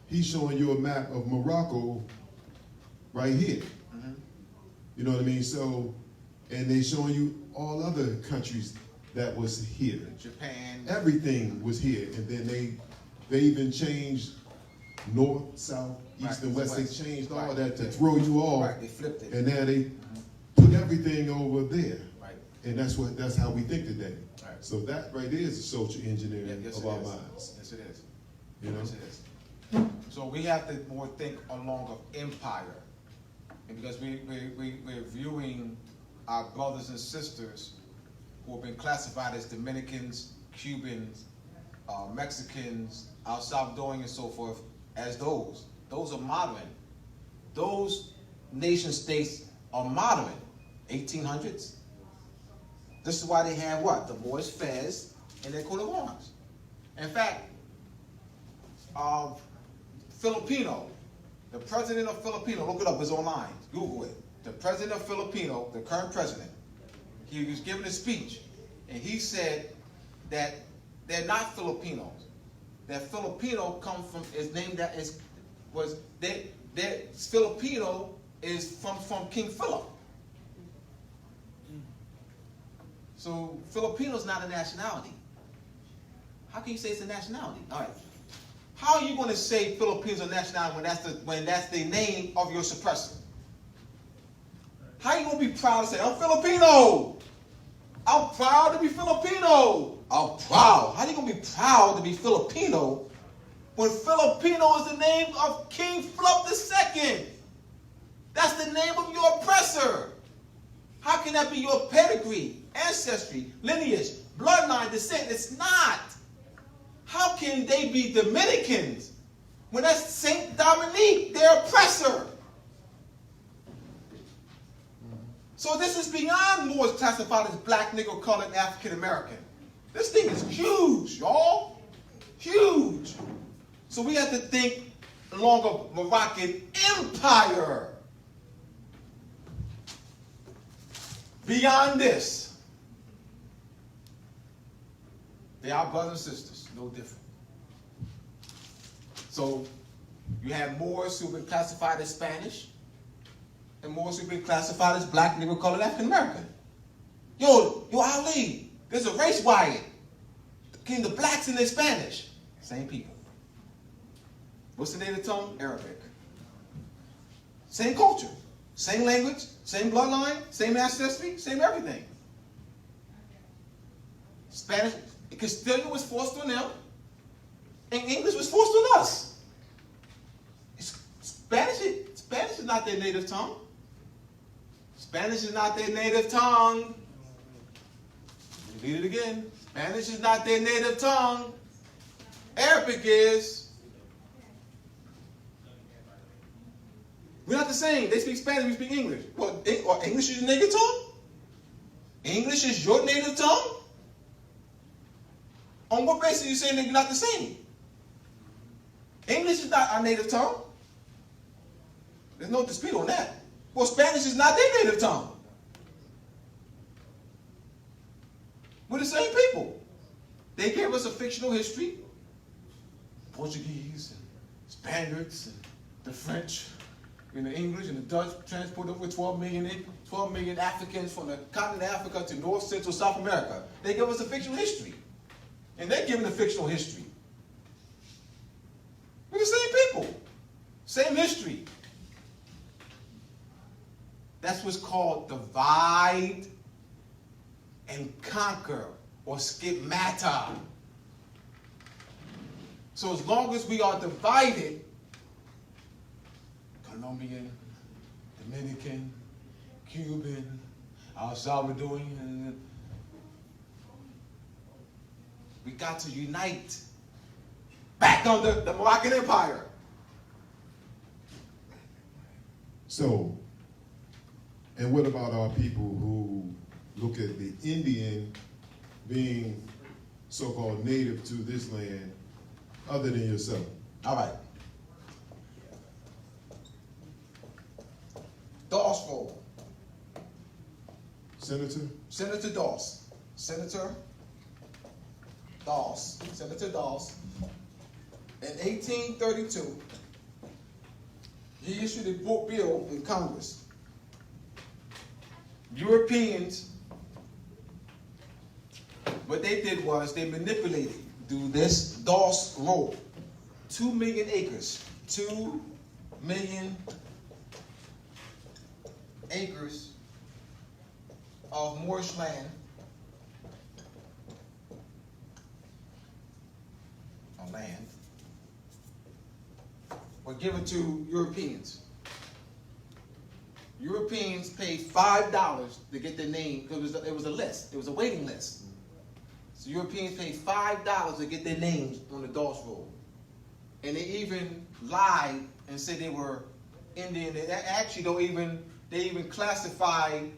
he's showing you a map of Morocco right here. Mm-hmm. You know what I mean? So, and they showing you all other countries that was here. Japan. Everything was here. And then they even changed north, south, east, and west. They changed all that to throw you off. Right, they flipped it. And now they put everything over there. Right. And that's how we think today. Right. So that right there is social engineering of our minds. Yes, it is. You know? Yes, it is. So we have to more think along of empire. And because we're viewing our brothers and sisters who have been classified as Dominicans, Cubans, Mexicans, El Salvadorians, and so forth, as those. Those are modern. Those nation states are modern. 1800s. This is why they have what? The Moorish Fez and their coat of arms. In fact, Filipino, the president of Filipino, look it up, it's online, Google it. The president of Filipino, the current president, he was giving a speech, and he said that they're not Filipinos. That Filipino come from, is named that is, was, their Filipino is from King Philip. So Filipino is not a nationality. How can you say it's a nationality? All right. How are you going to say Filipinos are nationality when that's the name of your suppressor? How are you going to be proud to say, I'm Filipino? I'm proud to be Filipino. I'm proud. How are you going to be proud to be Filipino when Filipino is the name of King Philip II? That's the name of your oppressor. How can that be your pedigree, ancestry, lineage, bloodline, descent? It's not. How can they be Dominicans when that's Saint Dominique, their oppressor? So this is beyond Moors classified as black, Negro, colored, African American. This thing is huge, y'all. Huge. So we have to think along a Moroccan empire. Beyond this, they are brothers and sisters, no different. So you have Moors who've been classified as Spanish, and Moors who've been classified as black, Negro, colored, African American. Yo, Ali, there's a race riot between the blacks and the Spanish. Same people. What's the native tongue? Arabic. Same culture, same language, same bloodline, same ancestry, same everything. Spanish, Castilian was forced on them, and English was forced on us. Spanish is not their native tongue. Spanish is not their native tongue. Read it again. Spanish is not their native tongue. Arabic is. We're not the same. They speak Spanish, we speak English. Well, or English is your native tongue? English is your native tongue? On what basis are you saying that you're not the same? English is not our native tongue. There's no dispute on that. Well, Spanish is not their native tongue. We're the same people. They gave us a fictional history. Portuguese, and Spaniards, and the French, and the English, and the Dutch transported over 12 million Africans from the continent of Africa to North, Central, South America. They gave us a fictional history. And they're giving a fictional history. We're the same people. Same history. That's what's called divide and conquer, or schemata. So as long as we are divided, Colombian, Dominican, Cuban, El Salvadorian, we got to unite back under the Moroccan Empire. So, and what about our people who look at the Indian being so-called native to this land other than yourself? All right. Doss roll. Senator? Senator Doss. Senator Doss. Senator Doss. In 1832, he issued a bill in Congress. Europeans, what they did was they manipulated, do this Doss roll. 2 million acres. 2 million acres of Moorish land were given to Europeans. Europeans paid $5 to get their name, because it was a list, it was a waiting list. So Europeans paid $5 to get their names on the Doss roll. And they even lied and said they were Indian. They actually they even classified,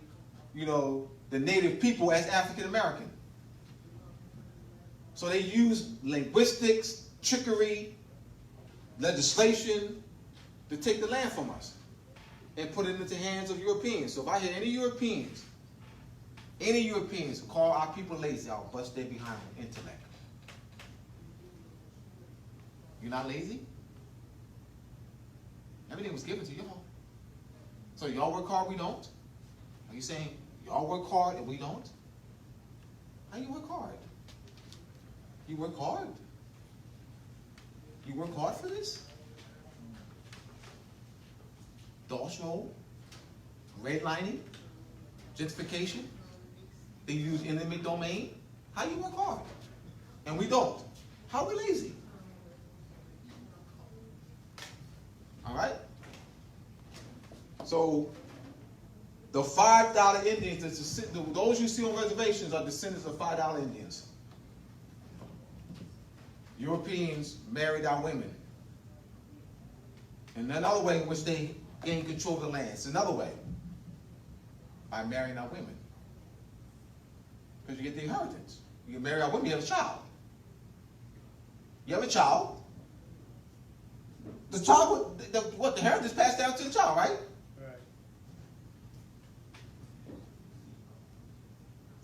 the native people as African American. So they use linguistics, trickery, legislation to take the land from us and put it into the hands of Europeans. So if I hear any Europeans call our people lazy, I'll bust their behind with intellect. You're not lazy? Everything was given to y'all. So y'all work hard, we don't? Are you saying y'all work hard and we don't? How you work hard? You work hard? You work hard for this? Dawes Roll, redlining, gentrification, they use eminent domain. How you work hard? And we don't. How are we lazy? All right? So, the $5 Indians, those you see on reservations are descendants of $5 Indians. Europeans married our women. And another way in which they gain control of the land. It's another way. By marrying our women. Because you get the inheritance. You can marry our women, you have a child. You have a child. The child, the inheritance passed down to the child, right? Right.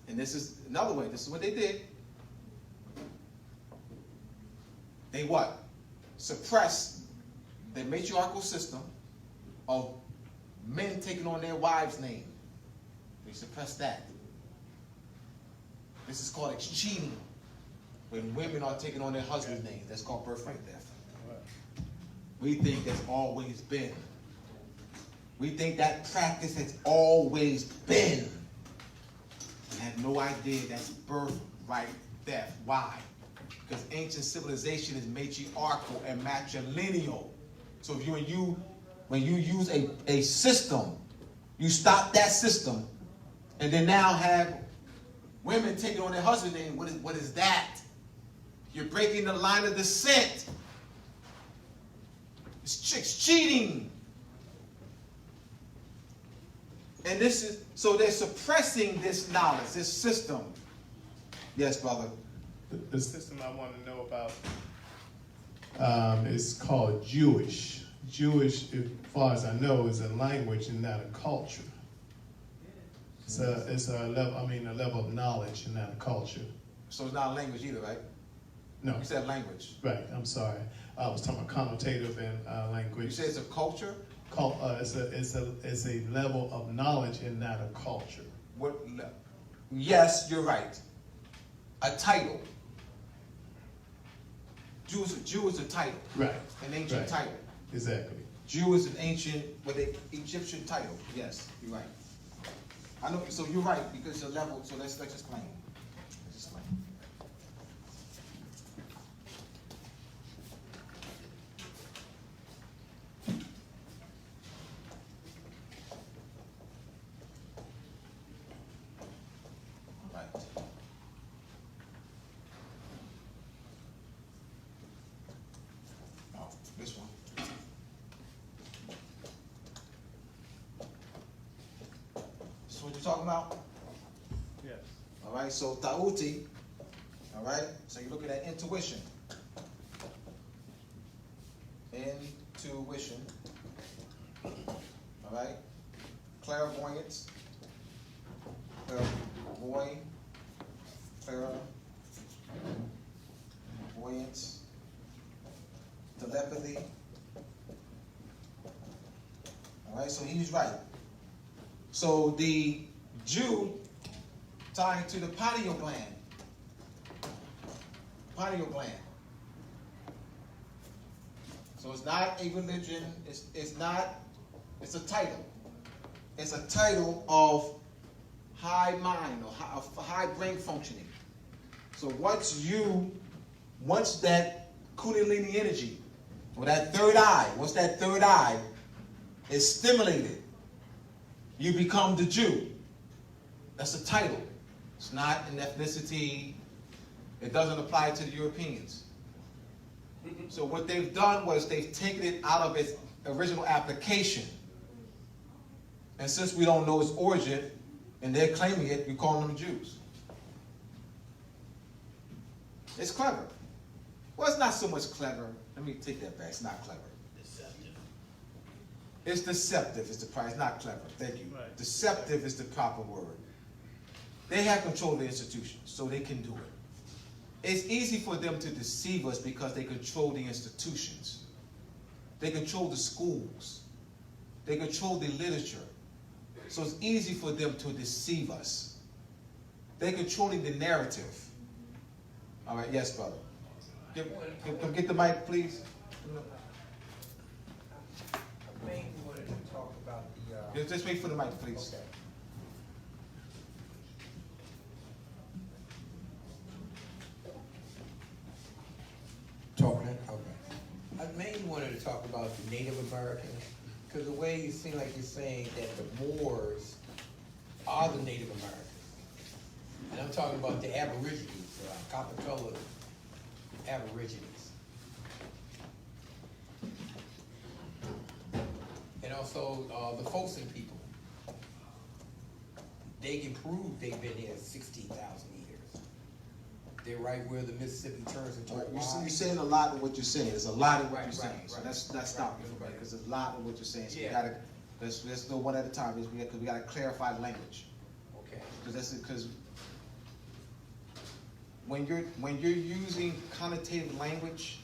And this is another way. This is what they did. They what? Suppress the matriarchal system of men taking on their wives' name. They suppress that. This is called cheating. When women are taking on their husband's name, that's called birthright theft. We think that's always been. We think that practice has always been. We have no idea that's birthright theft. Why? Because ancient civilization is matriarchal and matrilineal. So if when you use a system, you stop that system, and then now have women taking on their husband's name. What is that? You're breaking the line of descent. This chick's cheating. And this is, so they're suppressing this knowledge, this system. Yes, brother. The system I want to know about is called Jewish. Jewish, as far as I know, is a language and not a culture. It's a level of knowledge and not a culture. So it's not a language either, right? No. You said language. Right, I'm sorry. I was talking about connotative and language. You said it's a culture? It's a level of knowledge and not a culture. What? Yes, you're right. A title. Jew is a title. Right. An ancient Right. title. Exactly. Jew is an ancient, Egyptian title. Yes, you're right. I know. So you're right because the level. So let's explain. Let's explain. All right. Oh, this one. This is what you're talking about? Yes. All right, so Ta'uti, all right, so you're looking at intuition. Intuition, all right, clairvoyance, clairvoyance, telepathy. All right, so he's right. So the Jew tying to the pineal gland. Pineal gland. So it's not a religion, it's a title. It's a title of high mind or high brain functioning. So once that Kundalini energy, or that third eye, once that third eye is stimulated, you become the Jew. That's a title. It's not an ethnicity. It doesn't apply to the Europeans. So what they've done was they've taken it out of its original application. And since we don't know its origin, and they're claiming it, we call them Jews. It's clever. Well, it's not so much clever. Let me take that back. It's not clever. Deceptive. It's deceptive is the price, not clever. Thank you. Right. Deceptive is the proper word. They have control of the institutions, so they can do it. It's easy for them to deceive us because they control the institutions. They control the schools. They control the literature. So it's easy for them to deceive us. They're controlling the narrative. All right, yes, brother. Come get the mic, please. I mainly wanted to talk about the, Just wait for the mic, please. okay. Talking, okay. I mainly wanted to talk about the Native Americans, because the way you seem like you're saying that the Moors are the Native Americans. And I'm talking about the Aborigines, copper-colored Aborigines. And also the Fosun people. They can prove they've been here 16,000 years. They're right where the Mississippi turns into a You're Y. saying a lot of what you're saying. There's a lot of what Right, you're saying. right, So right. let's stop you for because there's a lot of what you're saying. So Yeah. we gotta let's go one at a time because we gotta clarify the language. Okay. Because when you're using connotative language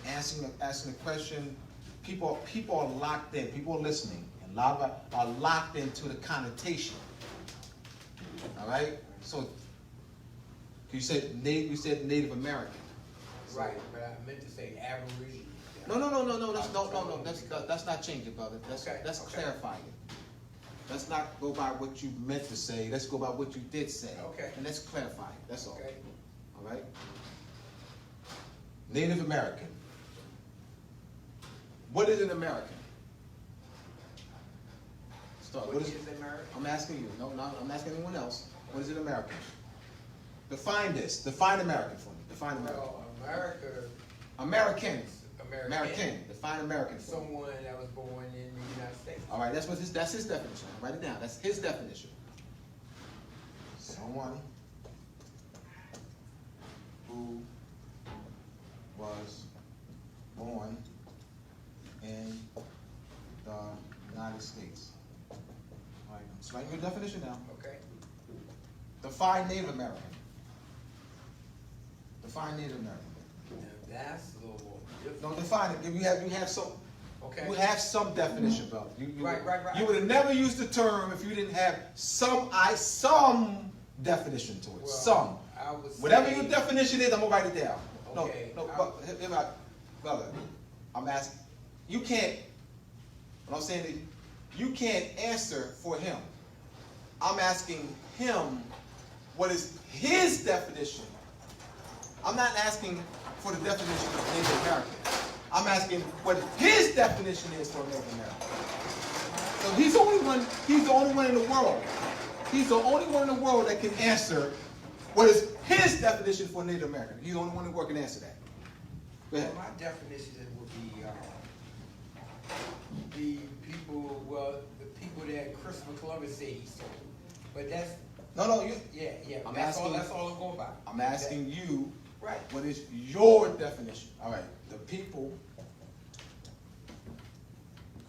and asking a question, people are locked in. People are listening, and a lot of us are locked into the connotation. All right. So you said Native American. Right, but I meant to say Aborigine. No. That's not changing, brother. That's Okay, okay. clarifying it. Let's not go by what you meant to say. Let's go by what you did say. Okay. And let's clarify it. That's all. Okay. All right. Native American. What is an American? Start. What is American? I'm asking you. No, I'm asking anyone else. What is an American? Define this. Define American for me. Define American. Well, America, American. American. American. Define American for me. Someone that was born in the United States. All right, that's his definition. Write it down. That's his definition. Someone who was born in the United States. All right, so write your definition down. Okay. Define Native American. Define Native American. Now that's a little more difficult. No, define it. You have some. Okay. You have some definition, brother. Right. You would have never used the term if you didn't have some definition to it. Well, Some. I would Whatever say- your definition is, I'm gonna write it down. Okay, Brother, I'm asking. You can't. What I'm saying is, you can't answer for him. I'm asking him what is his definition. I'm not asking for the definition of Native American. I'm asking what his definition is for Native American. So he's the only one in the world. He's the only one in the world that can answer what is his definition for Native American. He's the only one in the world can answer that. Go ahead. Well, my definition would be the people that Christopher Columbus said he saw. But that's yeah. I'm That's asking- all I'm going by. I'm asking you, Right. what is your definition? All right, the people,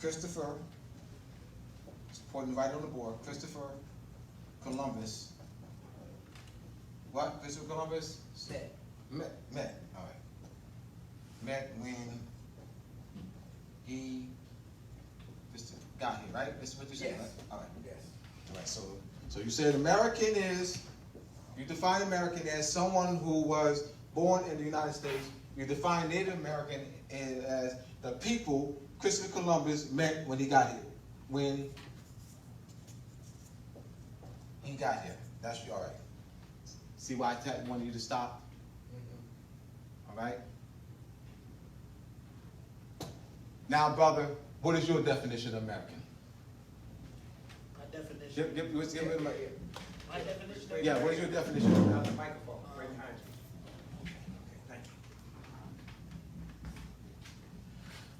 Christopher, it's pointing right on the board, Christopher Columbus. What? Christopher Columbus? Met, all right. Met when he just got here, right? This is what you said, Yes. right? All right. Yes. All right, so you said American is, you define American as someone who was born in the United States. You define Native American as the people Christopher Columbus met when he got here. When he got here. That's all right. See why I wanted you to stop? Mm-hmm. All right? Now, brother, what is your definition of American? My definition. Give me the mic. My definition. Yeah, what is your definition of American? Microphone, right behind you. Thank you.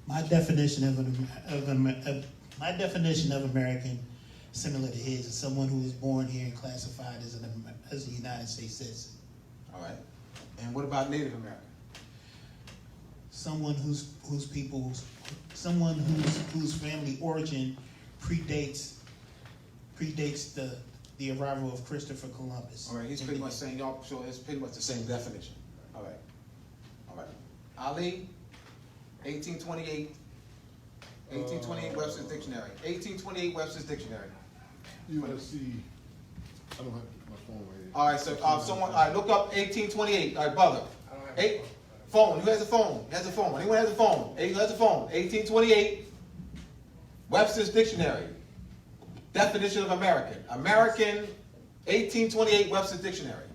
My definition of American, similar to his, is someone who is born here and classified as a United States citizen. All right. And what about Native American? Someone whose family origin predates the arrival of Christopher Columbus. All right, he's pretty much saying y'all, so it's pretty much the same definition. All right. All right. Ali, 1828. 1828 Webster's Dictionary. 1828 Webster's Dictionary. USC. I don't have my phone right here. All right, so someone, all right, look up 1828. All right, brother. Phone. Who has a phone? Has a phone. Anyone has a phone? Who has a phone? 1828 Webster's Dictionary. Definition of American. American, 1828 Webster's Dictionary.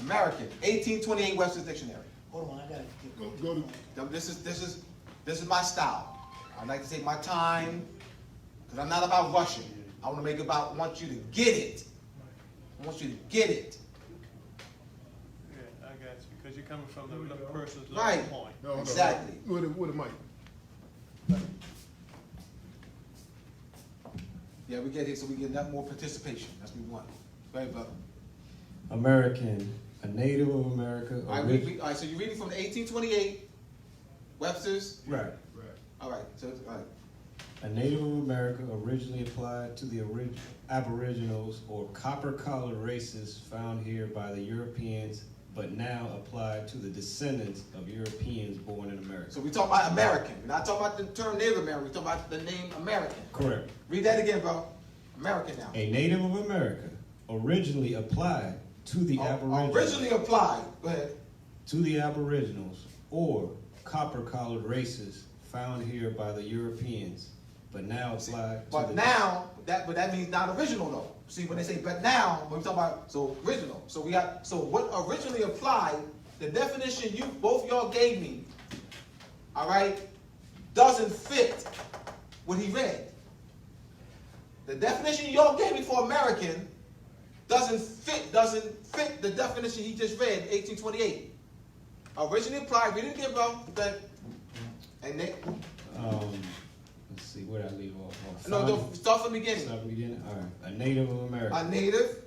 American, 1828 Webster's Dictionary. Hold on, I gotta Go to. This is my style. I like to take my time because I'm not about rushing. I want to make it about want you to get it. I want you to get it. Yeah, I got you, because you're coming from the person's Right. level point. No, hold on. Exactly. With a mic. Yeah, we get it so we get that more participation. That's what we want. Right, brother. American, a native of America. All right, so you're reading from the 1828 Webster's. Right. All right, so all right. A native of America originally applied to the aboriginals or copper-colored races found here by the Europeans, but now applied to the descendants of Europeans born in America. So we talk about American. We're not talking about the term Native American. We're talking about the name American. Correct. Read that again, bro. American now. A native of America originally applied to the aboriginals. Originally applied. Go ahead. To the aboriginals or copper-colored races found here by the Europeans, but now applied to But the now, that means not original though. See, when they say but now, when we talk about, so original. So what originally applied, the definition both y'all gave me, all right, doesn't fit what he read. The definition y'all gave me for American doesn't fit the definition he just read, 1828. Originally applied, read it again, bro. And then, let's see, where did I leave off? no, start from the beginning. Start from the beginning? All right. A native of America. A native.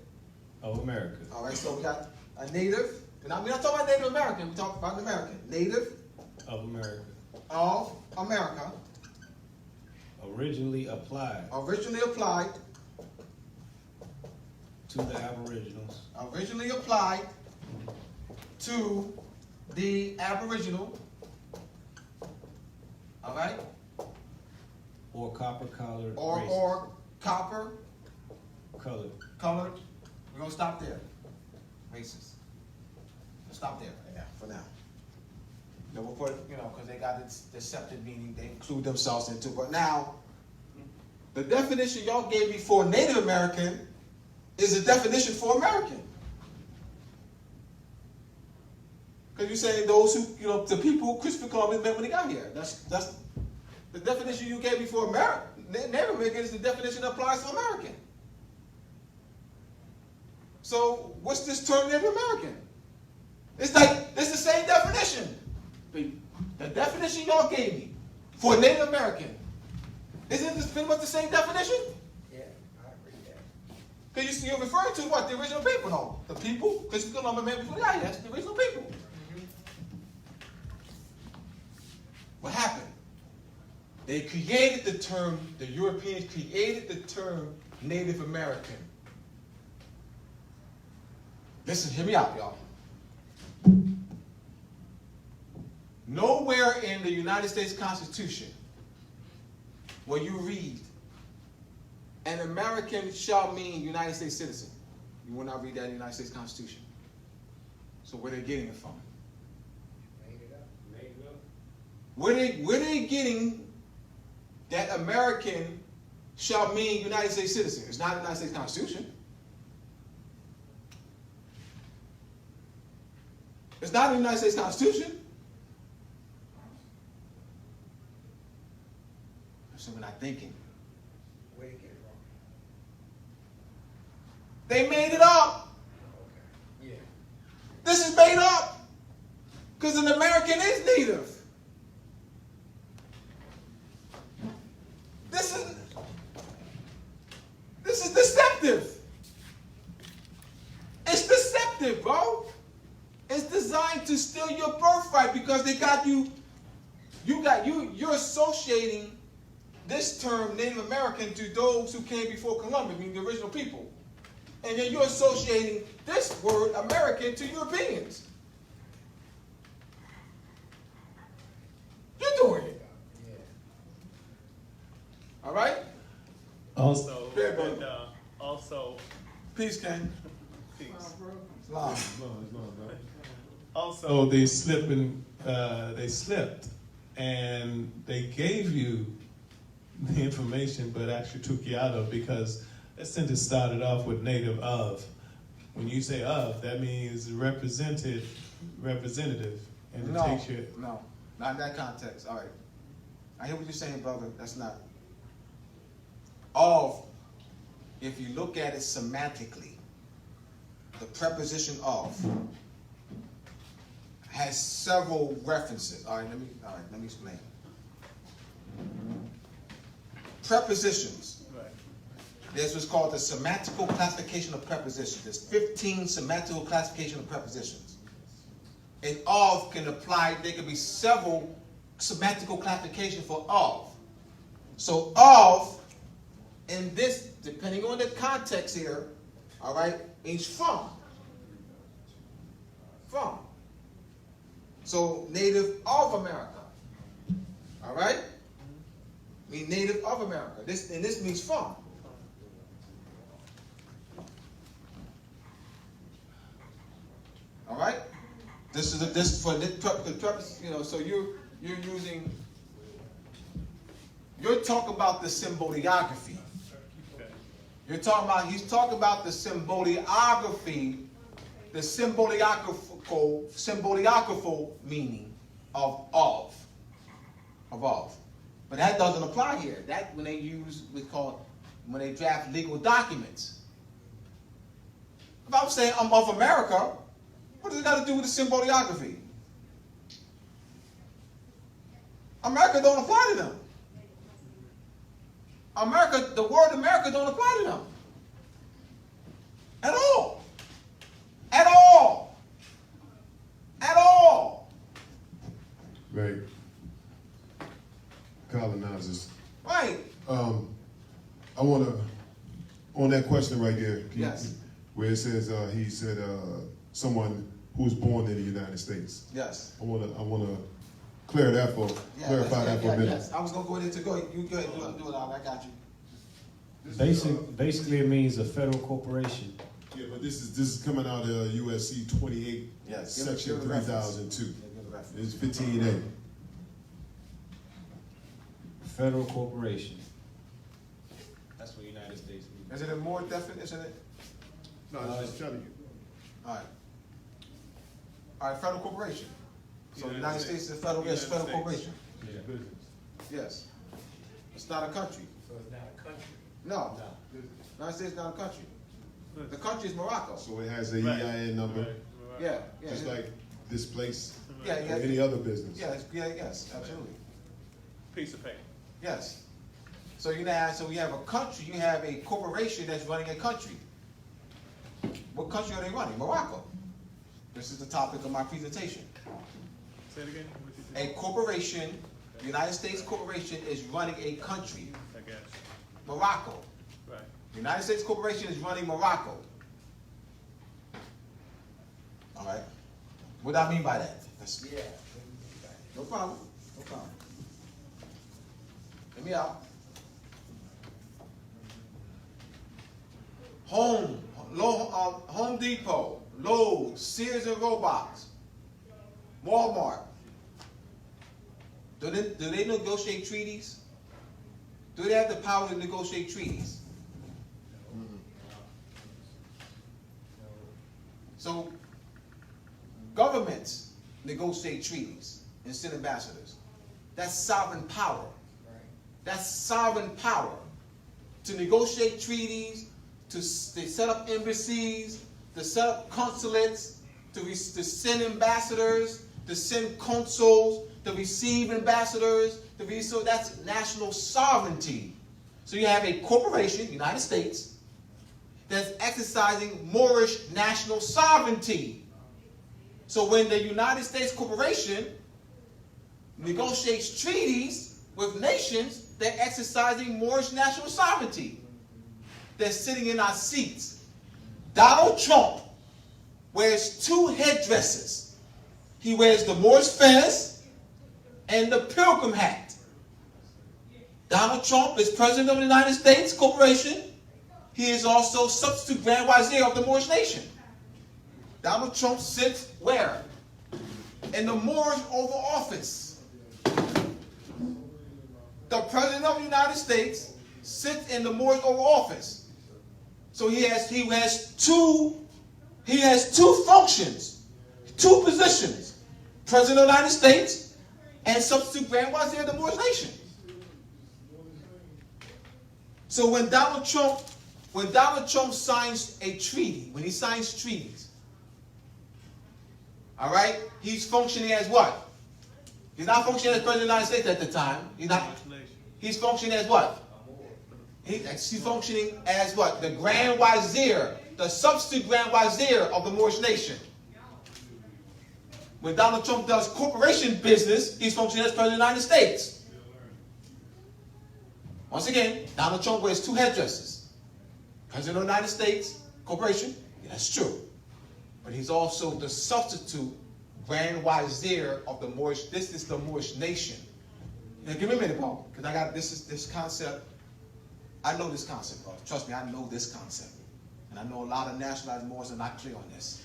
Of America. All right, so we got a native. And we're not talking about Native American. We're talking about an American. Native Of America. of America. Originally applied Originally applied. to the aboriginals. Originally applied to the Aboriginal. All right? Or copper-colored races. Or copper Colored. colored. We're going to stop there. Racist. We'll stop there right now, for now. Then we'll put, because they got this deceptive meaning, they include themselves into it. But now, the definition y'all gave me for Native American is the definition for American. Because you're saying those who, the people who Christopher Columbus met when he got here. That's the definition you gave me for American. Native American is the definition that applies to American. So what's this term Native American? It's the same definition. The definition y'all gave me for Native American, isn't this pretty much the same definition? Yeah, I agree with that. Because you're referring to what? The original people, no? The people? Because you're going to remember before they got here. That's the original people. What happened? They created the term, the Europeans created the term Native American. Listen, hear me out, y'all. Nowhere in the United States Constitution will you read, an American shall mean United States citizen. You will not read that in the United States Constitution. So where they getting it from? Made it up. Made it up. Where they getting that American shall mean United States citizen? It's not the United States Constitution. It's not in the United States Constitution. So we're not thinking. Where did you get it wrong? They made it up. Okay. Yeah. This is made up. Because an American is native. This is deceptive. It's deceptive, bro. It's designed to steal your birthright because they got you. You're associating this term Native American to those who came before Columbus, meaning the original people. And then you're associating this word American to Europeans. You're doing it. All right? Also, Yeah, brother. And also, Peace, Ken. peace. Islam. also they slipped and they gave you the information but actually took you out of, because that sentence started off with native of. When you say of, that means representative, and it takes you. No, not in that context. All right. I hear what you're saying, brother. That's not. Of, if you look at it semantically, the preposition of has several references. All right, let me explain. Prepositions. Right. There's what's called the semantical classification of prepositions. There's 15 semantical classification of prepositions. And of can apply, there can be several semantical classification for of. So of, in this, depending on the context here, all right, means from. From. So native of America. All right? Mean native of America. This means from. All right? This for the purpose, so you're talking about the symboliography. Okay. He's talking about the symboliography, the symboliographical meaning of. But that doesn't apply here. That when they when they draft legal documents. If I'm saying I'm of America, what does it got to do with the symboliography? America don't apply to them. The word America don't apply to them. At all. At all. At all. Right. Colonizers. Right. I want to, on that question right there, Yes. where it says he said someone who was born in the United States. Yes. I want to clarify that for a minute. Yes. I was gonna go into go. You go ahead and do it all. I got you. Basically, it means a federal corporation. Yeah, but this is coming out of USC 28, Yes. section Give it a reference. 3002. Yeah, give it a reference. It's 15A. Federal corporation. That's what United States means. Is it a more definite? Isn't it? No, I'm just telling you. All right. All right. Federal corporation. So the United States is a federal. Yes, United federal States. corporation. Yes. It's not a country. So it's not a country. No. United States is not a country. The country is Morocco. So it has a Right. EIN number, Right. Yeah. Yeah. just like this place Yeah. or Yeah. any other business. Yes. Yeah. Yes. Absolutely. Piece of paper. Yes. So you have a country. You have a corporation that's running a country. What country are they running? Morocco. This is the topic of my presentation. Say it again. What you said? A corporation, the United States corporation, is running a country. I guess. Morocco. Right. The United States corporation is running Morocco. All right. What do I mean by that? Yeah. No problem. No problem. Hear me out. Home Depot, Lowe's, Sears and Roebuck, Walmart. Do they negotiate treaties? Do they have the power to negotiate treaties? So, governments negotiate treaties and send ambassadors. That's sovereign power. That's sovereign power. To negotiate treaties, to set up embassies, to set up consulates, to send ambassadors, to send consuls, to receive ambassadors, so that's national sovereignty. So you have a corporation, United States, that's exercising Moorish national sovereignty. So when the United States Corporation negotiates treaties with nations, they're exercising Moorish national sovereignty. They're sitting in our seats. Donald Trump wears two headdresses. He wears the Moorish fez and the pilgrim hat. Donald Trump is president of the United States Corporation. He is also substitute Grand Vizier of the Moorish nation. Donald Trump sits where? In the Moorish Oval Office. The president of the United States sits in the Moorish Oval Office. So he has two functions, two positions. President of the United States and substitute Grand Vizier of the Moorish nation. So when Donald Trump signs a treaty, when he signs treaties, all right, he's functioning as what? He's not functioning as President of the United States at the time. He's functioning as what? He's functioning as what? The Grand Vizier, the substitute Grand Vizier of the Moorish nation. When Donald Trump does corporation business, he's functioning as President of the United States. Once again, Donald Trump wears two headdresses. President of the United States Corporation, yeah, that's true. But he's also the substitute Grand Vizier of the Moorish. This is the Moorish nation. Now give me a minute, Paul, because I got this concept. I know this concept, Paul. Trust me, I know this concept. And I know a lot of nationalized Moors are not clear on this.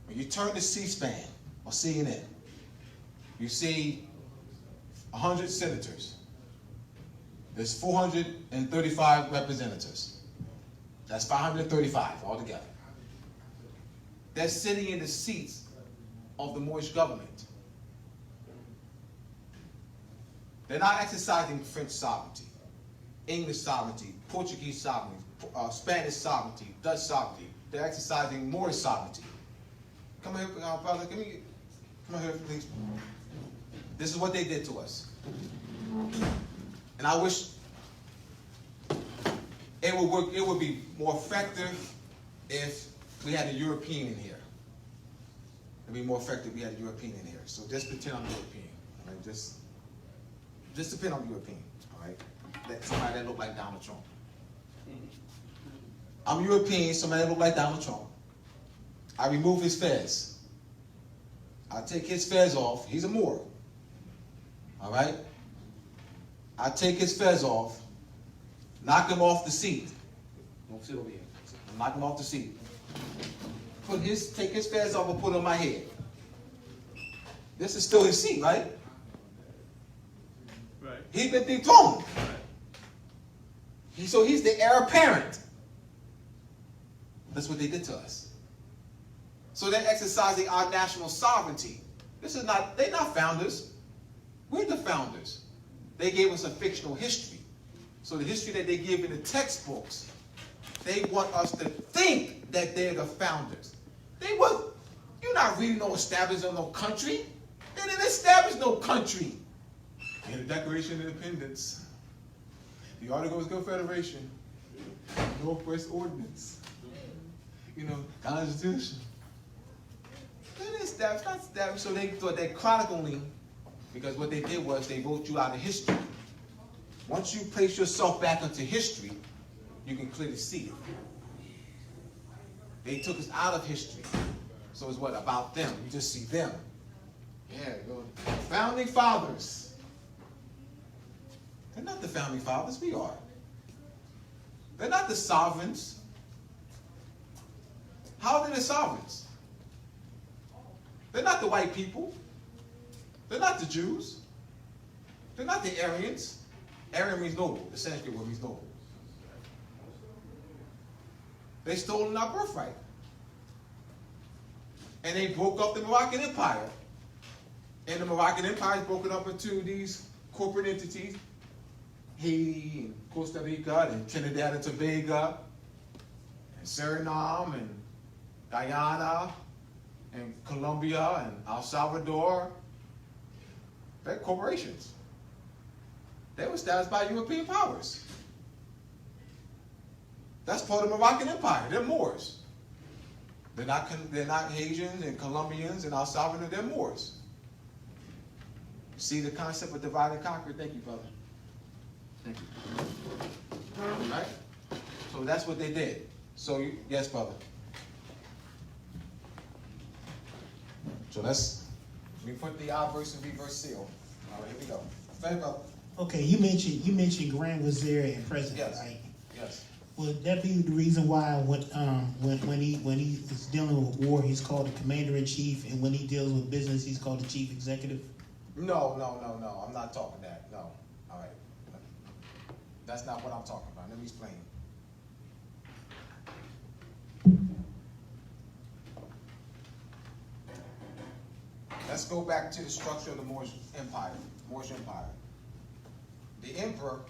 When you turn to C-SPAN or CNN, you see 100 senators. There's 435 representatives. That's 535 altogether. They're sitting in the seats of the Moorish government. They're not exercising French sovereignty, English sovereignty, Portuguese sovereignty, Spanish sovereignty, Dutch sovereignty. They're exercising Moorish sovereignty. Come here, brother. Come here, please. This is what they did to us. And I wish it would work. It would be more effective if we had a European in here. It'd be more effective if we had a European in here. So just pretend I'm European. All right? Just pretend I'm European. All right? Somebody that look like Donald Trump. I'm European. Somebody that look like Donald Trump. I remove his fez. I take his fez off. He's a Moor. All right? I take his fez off, knock him off the seat. Don't sit over here. Knock him off the seat. Take his fez off and put it on my head. This is still his seat, right? Right. He's been dethroned. Right. So he's the heir apparent. That's what they did to us. So they're exercising our national sovereignty. They're not founders. We're the founders. They gave us a fictional history. So the history that they give in the textbooks, they want us to think that they're the founders. You're not reading no establishment of no country. They didn't establish no country. In the Declaration of Independence, the Articles of Confederation, Northwest Ordinance, Constitution. They didn't establish, not established. So they thought they're chronicling, because what they did was they wrote you out of history. Once you place yourself back into history, you can clearly see it. They took us out of history. So it's what? About them. You just see them. Yeah, go. Founding fathers. They're not the founding fathers. We are. They're not the sovereigns. How are they the sovereigns? They're not the white people. They're not the Jews. They're not the Aryans. Aryan means noble. The Sanskrit word means noble. They stole our birthright. And they broke up the Moroccan Empire. And the Moroccan Empire is broken up into these corporate entities. Haiti, and Costa Rica, and Trinidad and Tobago, and Suriname, and Guyana, and Colombia, and El Salvador. They're corporations. They were established by European powers. That's part of the Moroccan Empire. They're Moors. They're not Haitians and Colombians and El Salvador, they're Moors. See the concept of divide and conquer? Thank you, brother. Thank you. All right? So that's what they did. So, yes, brother. So let me put the obverse and reverse seal. All right, here we go. Thank you, brother. Okay, you mentioned Grand Wazir and President, Yes. right? Yes. Would that be the reason why when he is dealing with war, he's called the commander in chief, and when he deals with business, he's called the chief executive? No. I'm not talking that. No. All right. That's not what I'm talking about. Let me explain. Let's go back to the structure of the Moorish Empire. Moorish Empire. The emperor,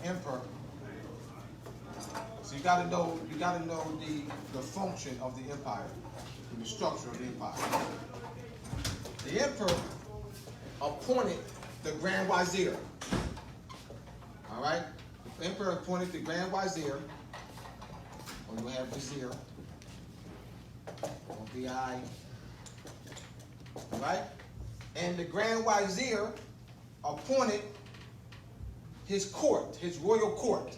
emperor. So you gotta know the function of the empire, the structure of the empire. The emperor appointed the Grand Wazir. All right? The emperor appointed the Grand Wazir, or you have Wazir, or VI, right? And the Grand Wazir appointed his court, his royal court.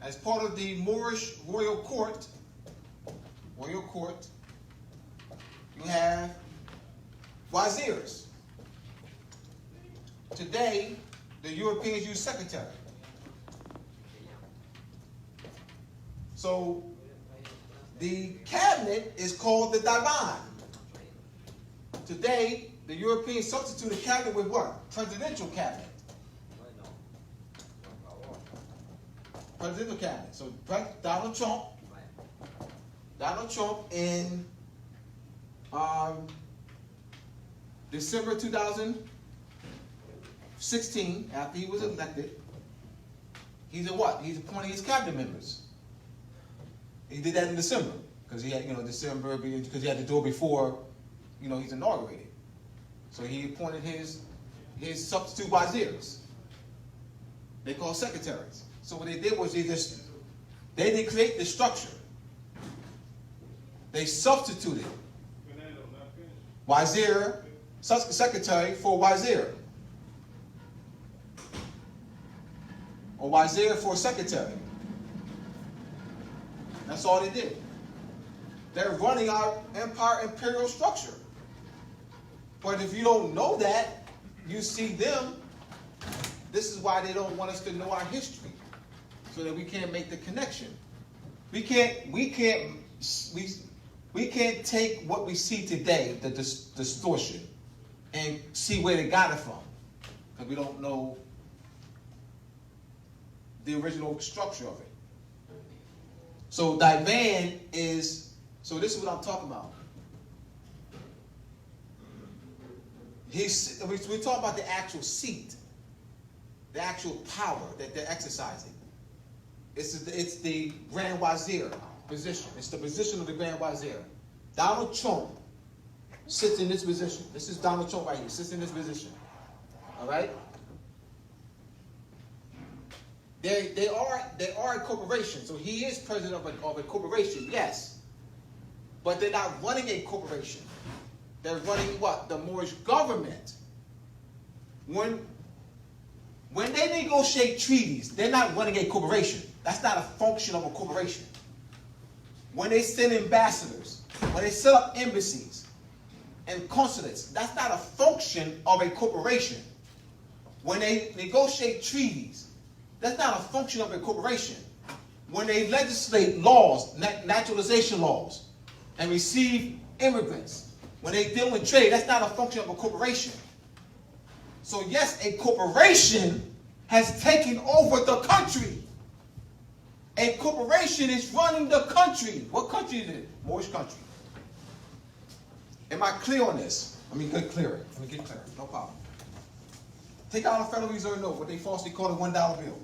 As part of the Moorish royal court, you have wazirs. Today, the Europeans use secretary. So, the cabinet is called the divan. Today, the Europeans substituted cabinet with what? Presidential cabinet. Presidential cabinet. So Donald Trump in December 2016, after he was elected, he's what? He's appointing his cabinet members. He did that in December because he had, December because he had to do it before, he's inaugurated. So he appointed his substitute wazirs. They call secretaries. So what they did was they didn't create the structure. They substituted wazir, secretary for wazir. Or wazir for secretary. That's all they did. They're running our imperial structure. But if you don't know that, you see them. This is why they don't want us to know our history, so that we can't make the connection. We can't take what we see today, the distortion, and see where they got it from, because we don't know the original structure of it. So divan is, so this is what I'm talking about. We talk about the actual seat, the actual power that they're exercising. It's the Grand Wazir position. It's the position of the Grand Wazir. Donald Trump sits in this position. This is Donald Trump right here. Sits in this position. All right. They are a corporation. So he is president of a corporation. Yes, but they're not running a corporation. They're running what? The Moorish government. When they negotiate treaties, they're not running a corporation. That's not a function of a corporation. When they send ambassadors, when they set up embassies and consulates, that's not a function of a corporation. When they negotiate treaties, that's not a function of a corporation. When they legislate laws, naturalization laws, and receive immigrants, when they deal with trade, that's not a function of a corporation. So yes, a corporation has taken over the country. A corporation is running the country. What country is it? Moorish country. Am I clear on this? Let me get clear. No problem. Take out a Federal Reserve note, what they falsely call a $1 bill.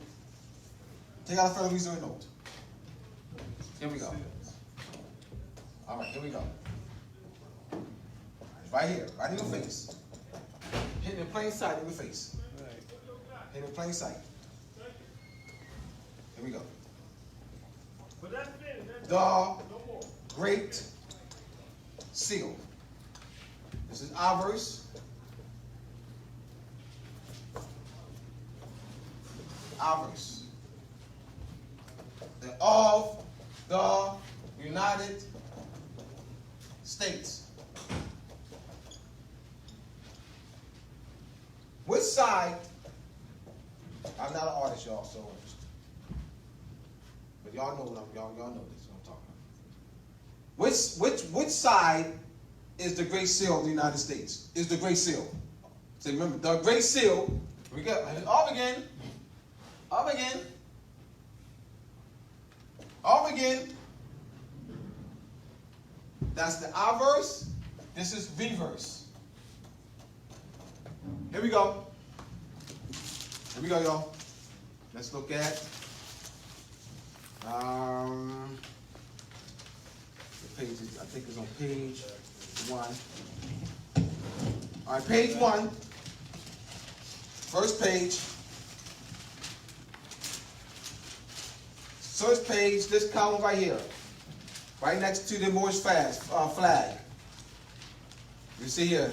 Take out a Federal Reserve note. Here we go. All right, here we go. Right here, right in your face. Hit in plain sight in your face. Hit in plain sight. Here we go. the Great Seal. This is our verse. Our verse. Of the United States. Which side? I'm not an artist, y'all, so but y'all know what y'all know this what I'm talking about. Which side is the Great Seal of the United States? Is the Great Seal? So remember, the Great Seal. Here we go. Off again. Up again. Up again. That's the I verse. This is V verse. Here we go. Here we go, y'all. Let's look at the pages. I think it's on page 1. All right, page 1. First page. First page, this column right here. Right next to the Moorish flag. You see here.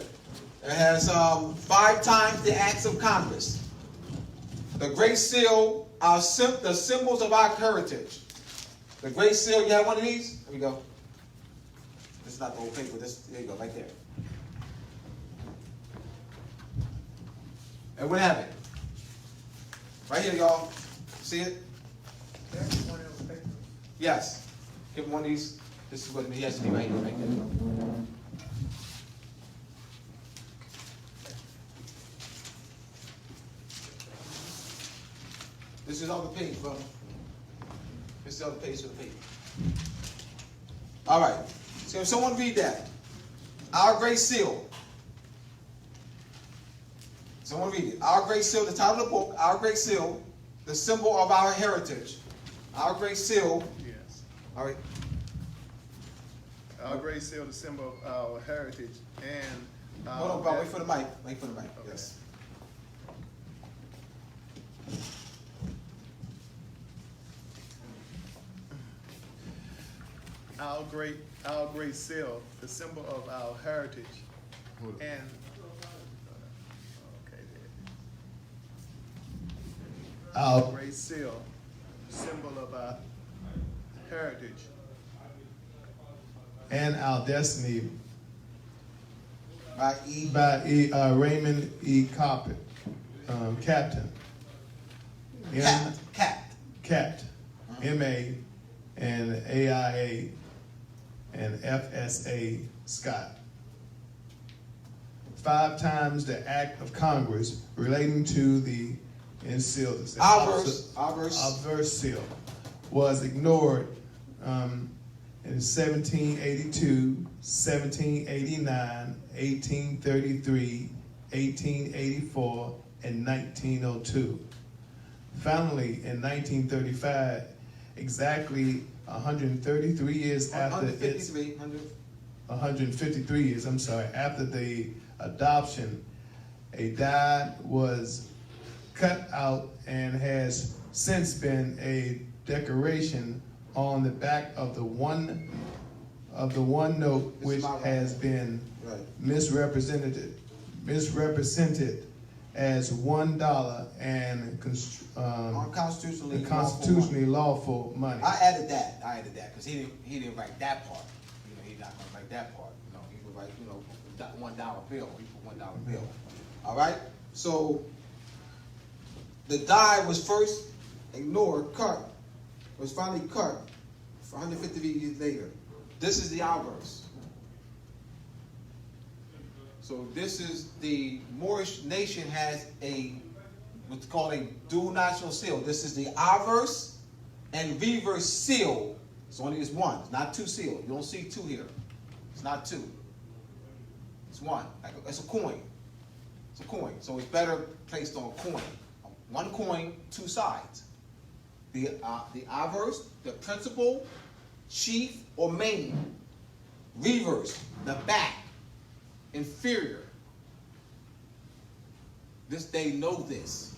It has 5 times the acts of Congress. The Great Seal, the symbols of our heritage. The Great Seal, you have one of these? Here we go. This is not the whole paper. There you go, right there. And we have it. Right here, y'all. See it? Yes. Give him one of these. This is what it has to be right here, right there. This is on the page, brother. This is on the page of the paper. All right. So if someone read that. Our Great Seal. Someone read it. Our Great Seal, the title of the book, Our Great Seal, the symbol of our heritage. Our Great Seal. Yes. All right. Our Great Seal, the symbol of our heritage, and Hold on, bro. Wait for the mic. Wait for the mic. Okay. Yes. Our great seal, the symbol of our heritage, and our great seal, symbol of our heritage, and our destiny. By Raymond E. Coppett, Captain. Capt. M.A. and AIA and FSA Scott. 5 times the act of Congress relating to the Our verse seal was ignored in 1782, 1789, 1833, 1884, and 1902. Finally, in 1935, exactly 133 years after 153 years, I'm sorry, after the adoption, a die was cut out and has since been a decoration on the back of the one note, which has been misrepresented as $1 and constitutionally lawful money. I added that because he didn't write that part. He's not gonna write that part. He would write, $1 bill. He put $1 bill. All right. So the die was first ignored, was finally cut 150 years later. This is the obverse. So this is the Moorish nation has what's called a dual national seal. This is the obverse and reverse seal. It's only one. It's not 2 seals. You don't see 2 here. It's not 2. It's 1. It's a coin. It's a coin. So it's better placed on a coin. 1 coin, 2 sides. The obverse, the principal, chief, or main. Reverse, the back, inferior. They know this.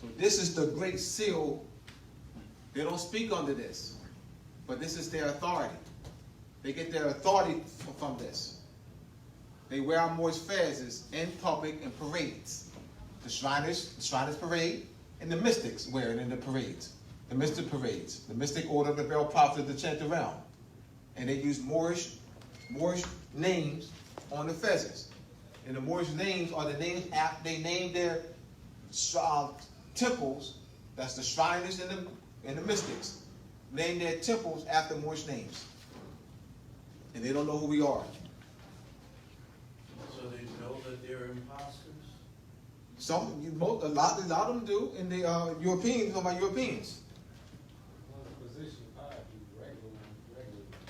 So this is the Great Seal They don't speak under this, but this is their authority. They get their authority from this. They wear our Moors fezzes in public in parades. The Shriners parade, and the mystics wear it in the parades. The mystic parades. The mystic order of the Bell Prophet of the Tenth Realm. And they use Moorish names on the fezzes. And the Moorish names are the names they name their temples. That's the Shriners and the mystics. Name their temples after Moorish names. And they don't know who we are. So they know that they're imposters? A lot of them do, and the Europeans, talking about Europeans.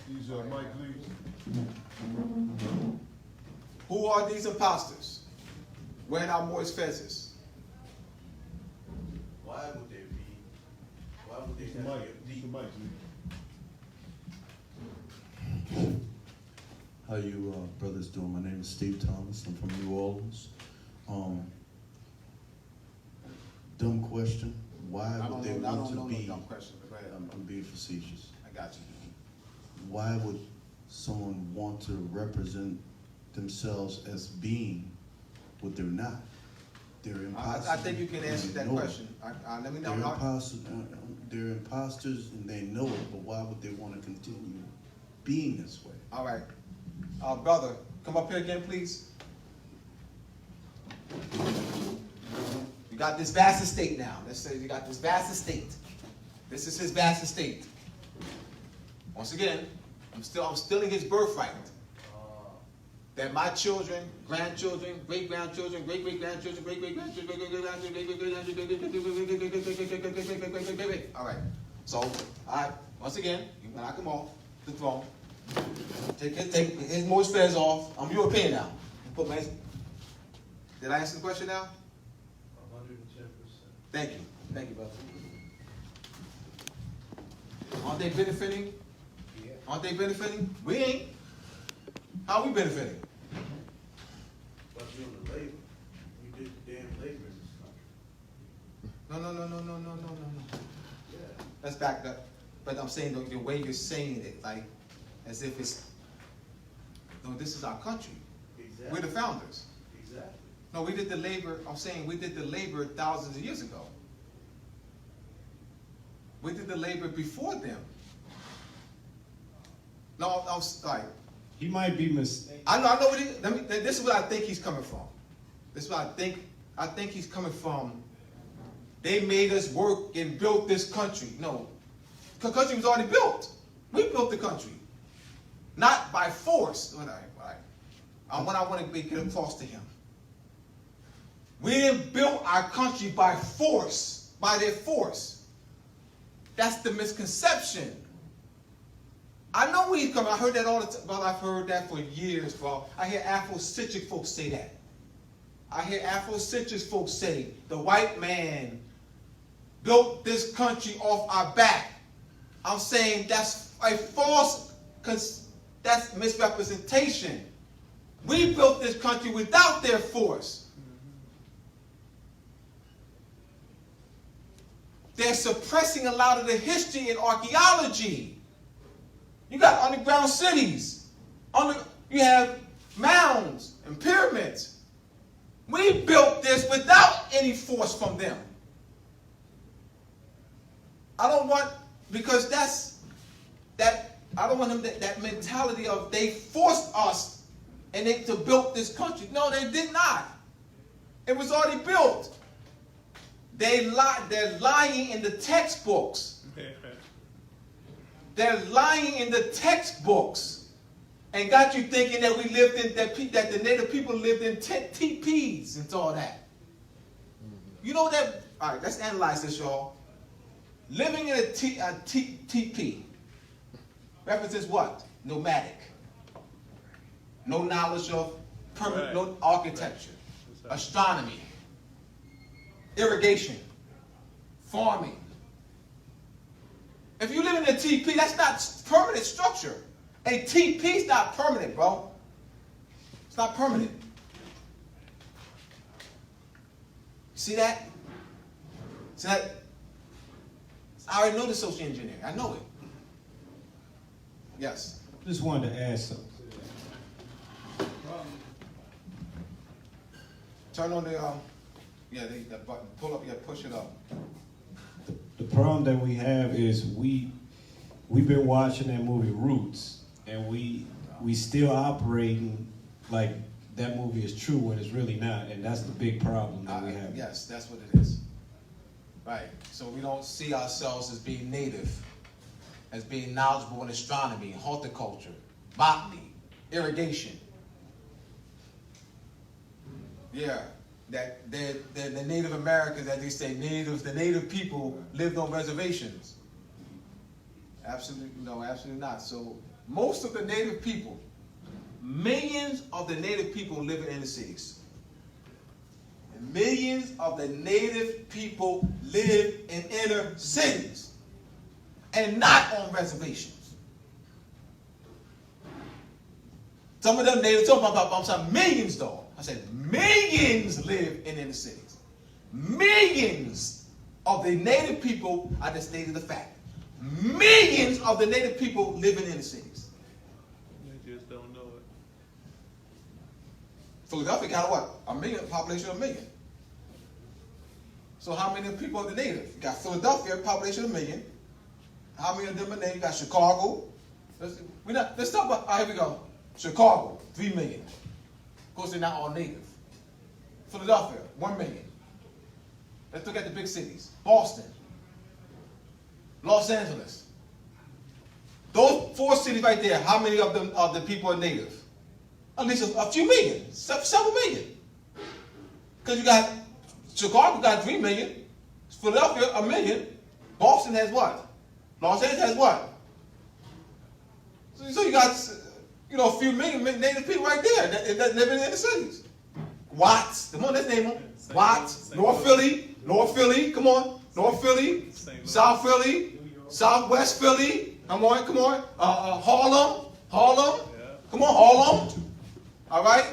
Use your mic, please. Who are these imposters? Wearing our Moorish fezzes. Why would they be? Why would they Use the have mic. to Use be the mic, please. How you brothers doing? My name is Steve Thomas. I'm from New Orleans. Dumb question. Why would they want to be? No dumb question, but go ahead. I'm being facetious. I got you. Why would someone want to represent themselves as being what they're not? They're imposters. I think you can answer and that they know question. Let me know. They're imposters. They're imposters, and they know it. But why would they want to continue being this way? All right. Brother, come up here again, please. You got this vast estate now. Let's say you got this vast estate. This is his vast estate. Once again, I'm stealing his birthright. That my children, grandchildren, great-grandchildren, great-great-grandchildren, great-great-grandchildren, great-great-grandchildren, all right. So, once again, you can knock him off the throne. Take his Moorish fez off. I'm European now. Did I answer the question now? 110%. Thank you, brother. Aren't they benefiting? Yeah. Aren't they benefiting? We ain't. How we benefiting? But you're on the labor. You did the damn labor in this country. No. Yeah. Let's back up. But I'm saying the way you're saying it, like, as if it's, no, this is our country. Exactly. We're the founders. Exactly. No, we did the labor, I'm saying we did the labor thousands of years ago. We did the labor before them. No, I'm sorry. He might be mistaken. I know what this is what I think he's coming from. This is what I think he's coming from. They made us work and built this country. No, the country was already built. We built the country. Not by force. What I want to get across to him. We didn't build our country by force, by their force. That's the misconception. I know where he's coming. I heard that all the time. Well, I've heard that for years, bro. I hear Afrocentric folks say that. I hear Afrocentric folks say the white man built this country off our back. I'm saying that's a false, that's misrepresentation. We built this country without their force. They're suppressing a lot of the history and archaeology. You got underground cities. You have mounds and pyramids. We built this without any force from them. I don't want, because I don't want that mentality of they forced us and to build this country. No, they did not. It was already built. They're lying in the textbooks. They're lying in the textbooks and got you thinking that we lived in that the native people lived in teepees and all that. You know that? All right, let's analyze this, y'all. Living in a teepee represents what? Nomadic. No knowledge of permanent, no architecture, astronomy, irrigation, farming. If you live in a teepee, that's not permanent structure. A teepee is not permanent, bro. It's not permanent. See that? See that? I already know the social engineering. I know it. Yes. Just wanted to add something. Turn on the that button. Pull up. Yeah, push it up. The problem that we have is we've been watching that movie Roots, and we still operating like that movie is true when it's really not, and that's the big problem that we have. Yes, that's what it is. Right. So we don't see ourselves as being native, as being knowledgeable in astronomy, horticulture, botany, irrigation. Yeah, that the Native Americans, as they say, the native people lived on reservations. Absolutely, no, absolutely not. So most of the native people, millions of the native people live in inner cities. And millions of the native people live in inner cities and not on reservations. Some of them natives, I'm saying millions though. I said millions live in inner cities. Millions of the native people, I just stated the fact. Millions of the native people live in inner cities. They just don't know it. Philadelphia got what? A million, population of 1 million. So how many people are the native? You got Philadelphia, population of 1 million. How many of them are native? You got Chicago. Let's talk about, here we go. Chicago, 3 million. Of course, they're not all native. Philadelphia, 1 million. Let's look at the big cities. Boston, Los Angeles. Those 4 cities right there, how many of them of the people are native? At least a few million, several million. Because you got Chicago got 3 million, Philadelphia 1 million, Boston has what? Los Angeles has what? So you got a few million native people right there that live in the cities. Watts, come on, let's name them. Watts, North Philly, come on, North Philly, South Philly, Southwest Philly, come on, Harlem, come on, Harlem, all right,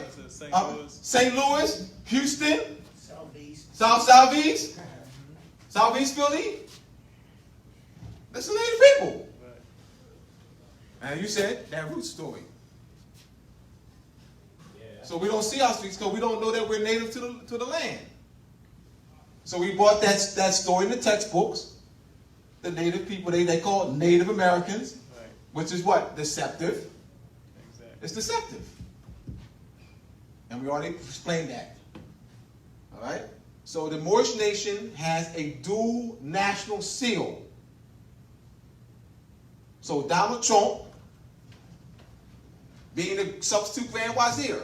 St. Louis, Houston, Southeast, Southeast Philly. That's the native people. And you said that root story. So we don't see our streets because we don't know that we're native to the land. So we brought that story in the textbooks. The native people, they call it Native Americans, which is what? Deceptive. Exactly. It's deceptive. And we already explained that. All right? So the Moorish nation has a dual national seal. So Donald Trump, being the substitute Grand Wazir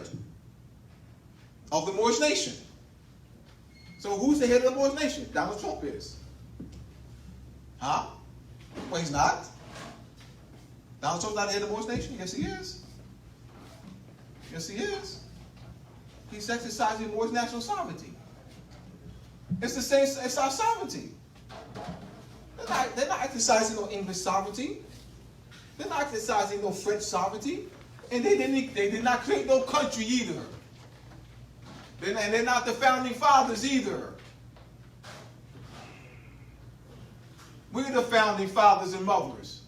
of the Moorish nation. So who's the head of the Moorish nation? Donald Trump is. Huh? Well, he's not. Donald Trump's not the head of the Moorish nation? Yes, he is. Yes, he is. He's exercising Moorish national sovereignty. It's the same, it's our sovereignty. They're not exercising no English sovereignty. They're not exercising no French sovereignty. And they did not create no country either. And they're not the founding fathers either. We're the founding fathers and mothers.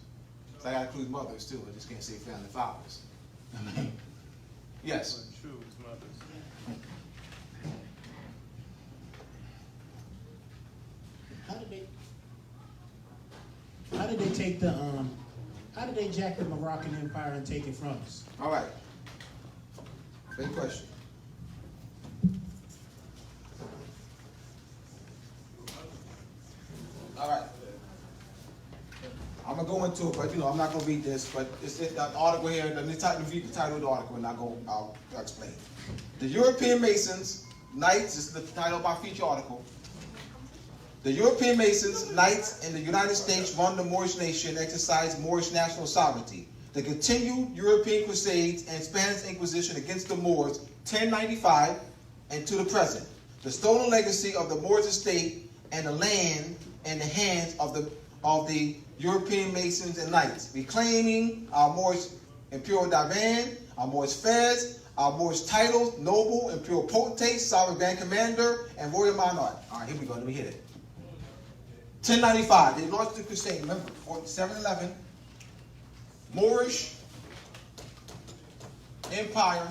So I got to include mothers too. I just can't say founding fathers. Yes. True, it's mothers. How did they take the how did they jack the Moroccan Empire and take it from us? All right. Great question. All right. I'm going to go into it, but I'm not going to read this, but it's the article here. Let me read the title of the article and I'll explain. The European Masons, Knights, this is the title of our feature article. The European Masons, Knights, and the United States run the Moorish nation, exercise Moorish national sovereignty. The continued European Crusades and Spanish Inquisition against the Moors, 1095, and to the present. The stolen legacy of the Moors estate and the land in the hands of the European Masons and Knights, reclaiming our Moorish imperial divan, our Moorish fez, our Moorish titles, noble, imperial potentate, sovereign grand commander, and royal monarch. All right, here we go. Let me hit it. 1095, they launched the crusade. Remember, 711, Moorish Empire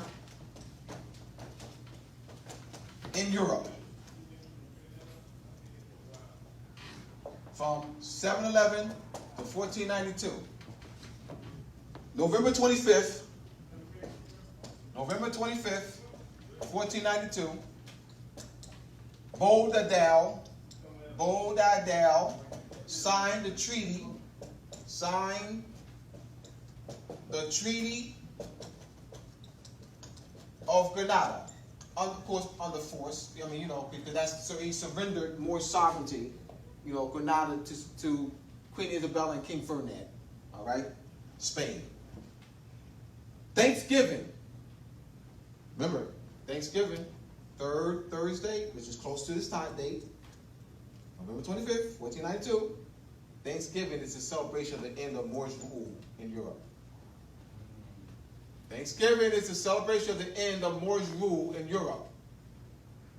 in Europe. From 711 to 1492. November 25th, 1492, Boldadel signed the Treaty of Granada, of course, under force. I mean, because that's, so he surrendered more sovereignty, Granada to Queen Isabella and King Ferdinand. All right, Spain. Thanksgiving. Remember, Thanksgiving, third Thursday, which is close to this time date, November 25th, 1492. Thanksgiving is a celebration of the end of Moorish rule in Europe. Thanksgiving is a celebration of the end of Moorish rule in Europe.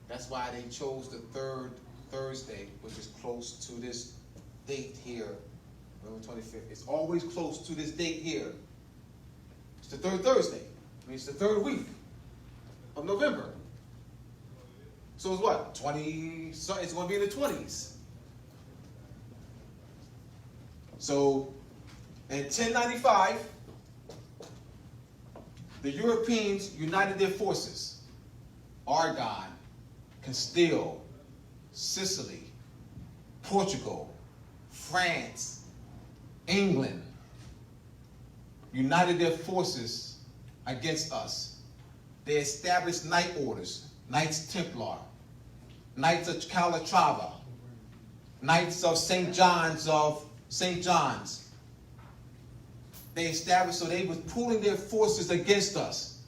That's why they chose the third Thursday, which is close to this date here, November 25th. It's always close to this date here. It's the third Thursday. I mean, it's the third week of November. So it's what? 20, so it's going to be in the 20s. So, in 1095, the Europeans united their forces. Aragon, Castile, Sicily, Portugal, France, England, united their forces against us. They established night orders, Knights Templar, Knights of Calatrava, Knights of St. John's They established, so they was pooling their forces against us.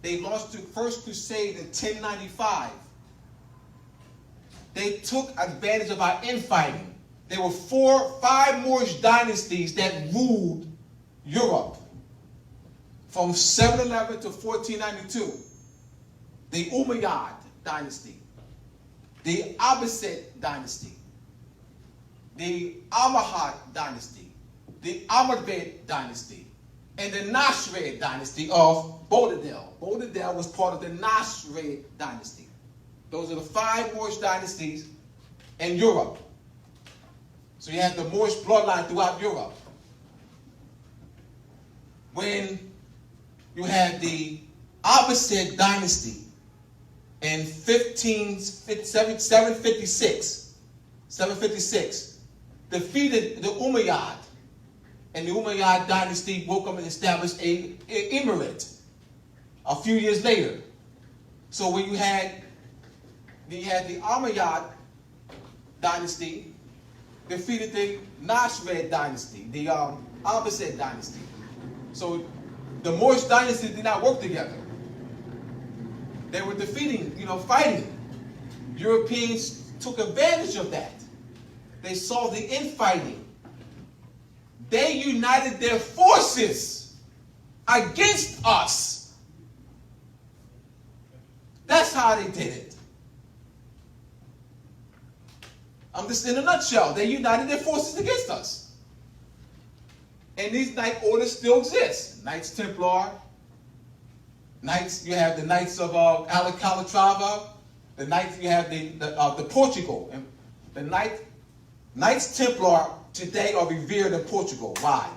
They launched the first crusade in 1095. They took advantage of our infighting. There were 5 Moorish dynasties that ruled Europe from 711 to 1492. The Umayyad dynasty, the Abbasid dynasty, the Almohad dynasty, the Ahmadid dynasty, and the Nasrid dynasty of Boldadel. Boldadel was part of the Nasrid dynasty. Those are the 5 Moorish dynasties in Europe. So you have the Moorish bloodline throughout Europe. When you had the Abbasid dynasty in 756, defeated the Umayyad, and the Umayyad dynasty woke up and established an emirate a few years later. So when you had the Umayyad dynasty defeated the Nasrid dynasty, the Abbasid dynasty. So the Moorish dynasties did not work together. They were defeating, fighting. Europeans took advantage of that. They saw the infighting. They united their forces against us. That's how they did it. I'm just in a nutshell. They united their forces against us. And these night orders still exist. Knights Templar, Knights, you have the Knights of Calatrava, the Knights, you have the Portugal. And the Knights Templar today are revered in Portugal. Why?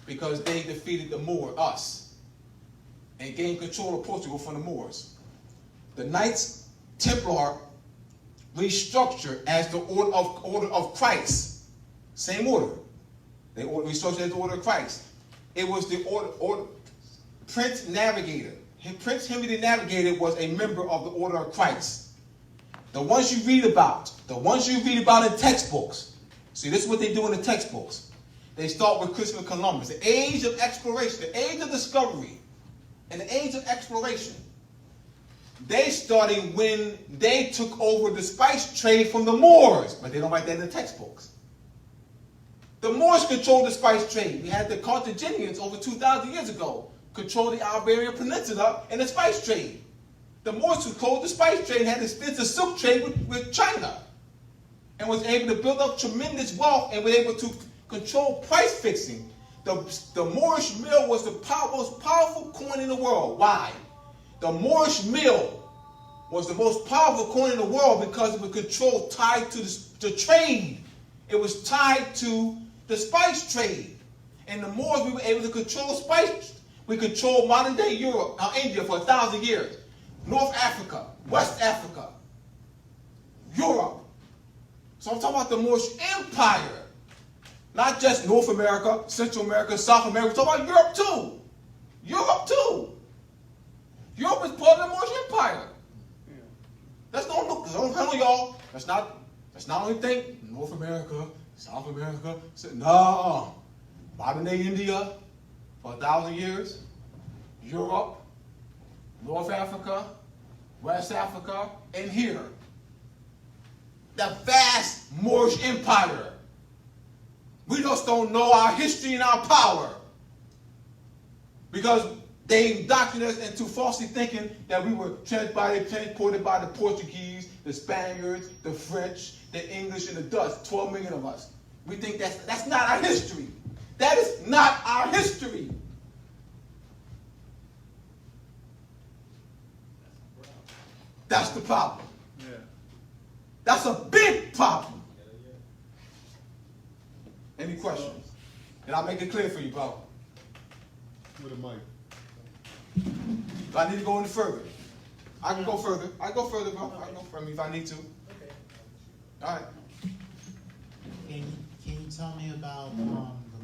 Because they defeated the Moors, us, and gained control of Portugal from the Moors. The Knights Templar restructured as the order of Christ. Same order. They restructured as the order of Christ. It was the order Prince Navigator. Prince Henry the Navigator was a member of the order of Christ. The ones you read about in textbooks. See, this is what they do in the textbooks. They start with Christopher Columbus, the age of exploration, the age of discovery, and the age of exploration. They started when they took over the spice trade from the Moors, but they don't write that in the textbooks. The Moors controlled the spice trade. We had the Carthaginians over 2,000 years ago control the Iberian Peninsula and the spice trade. The Moors controlled the spice trade and had the extensive silk trade with China. and was able to build up tremendous wealth and was able to control price fixing. The Moorish mill was the most powerful coin in the world. Why? The Moorish mill was the most powerful coin in the world because it was controlled, tied to the trade. It was tied to the spice trade. And the Moors, we were able to control spice. We controlled modern day Europe, India for 1,000 years. North Africa, West Africa, Europe. So I'm talking about the Moorish Empire. Not just North America, Central America, South America. We're talking about Europe too. Europe too. Europe is part of the Moorish Empire. Let's don't look. Don't handle y'all. That's not only thing. North America, South America. No. Modern day India for 1,000 years. Europe, North Africa, West Africa, and here. The vast Moorish Empire. We just don't know our history and our power. Because they indoctrinated us into falsely thinking that we were transported by the Portuguese, the Spaniards, the French, the English, and the Dutch. 12 million of us. We think that's not our history. That is not our history. That's the problem. Yeah. That's a big problem. Any questions? And I'll make it clear for you, bro. With a mic. Do I need to go any further? I can go further. I can go further, bro. I can go further if I need to. All right. Can you tell me about the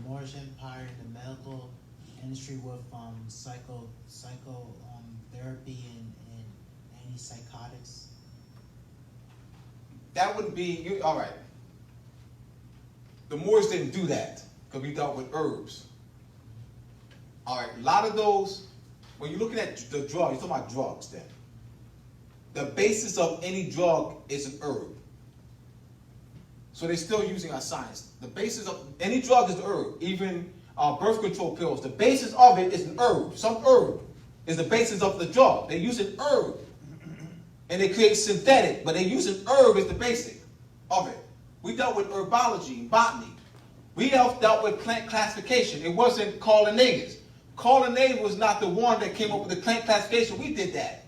Moorish Empire, the medical industry with therapy and antipsychotics? That wouldn't be, all right. The Moors didn't do that because we dealt with herbs. All right, a lot of those, when you're looking at the drug, you're talking about drugs then. The basis of any drug is an herb. So they're still using our science. The basis of any drug is an herb, even birth control pills. The basis of it is an herb. Some herb is the basis of the drug. They use an herb. And they create synthetic, but they use an herb as the basic of it. We dealt with herbology and botany. We dealt with plant classification. It wasn't Carl Linnaeus. Carl Linnaeus was not the one that came up with the plant classification. We did that.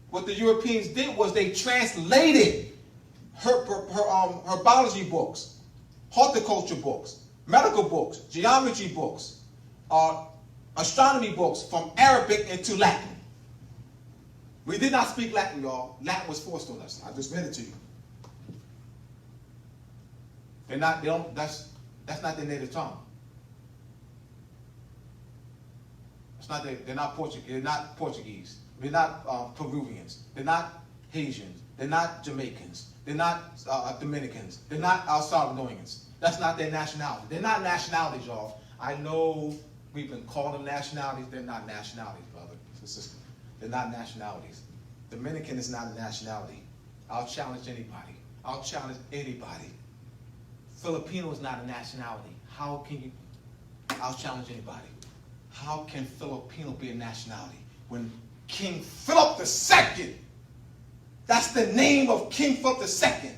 What the Europeans did was they translated herbology books, horticulture books, medical books, geometry books, astronomy books from Arabic into Latin. We did not speak Latin, y'all. Latin was forced on us. I just read it to you. That's not their native tongue. They're not Portuguese. They're not Peruvians. They're not Haitians. They're not Jamaicans. They're not Dominicans. They're not El Salvadorians. That's not their nationality. They're not nationalities, y'all. I know we've been calling them nationalities. They're not nationalities, brother. They're not nationalities. Dominican is not a nationality. I'll challenge anybody. I'll challenge anybody. Filipino is not a nationality. I'll challenge anybody. How can Filipino be a nationality when King Philip II, that's the name of King Philip II.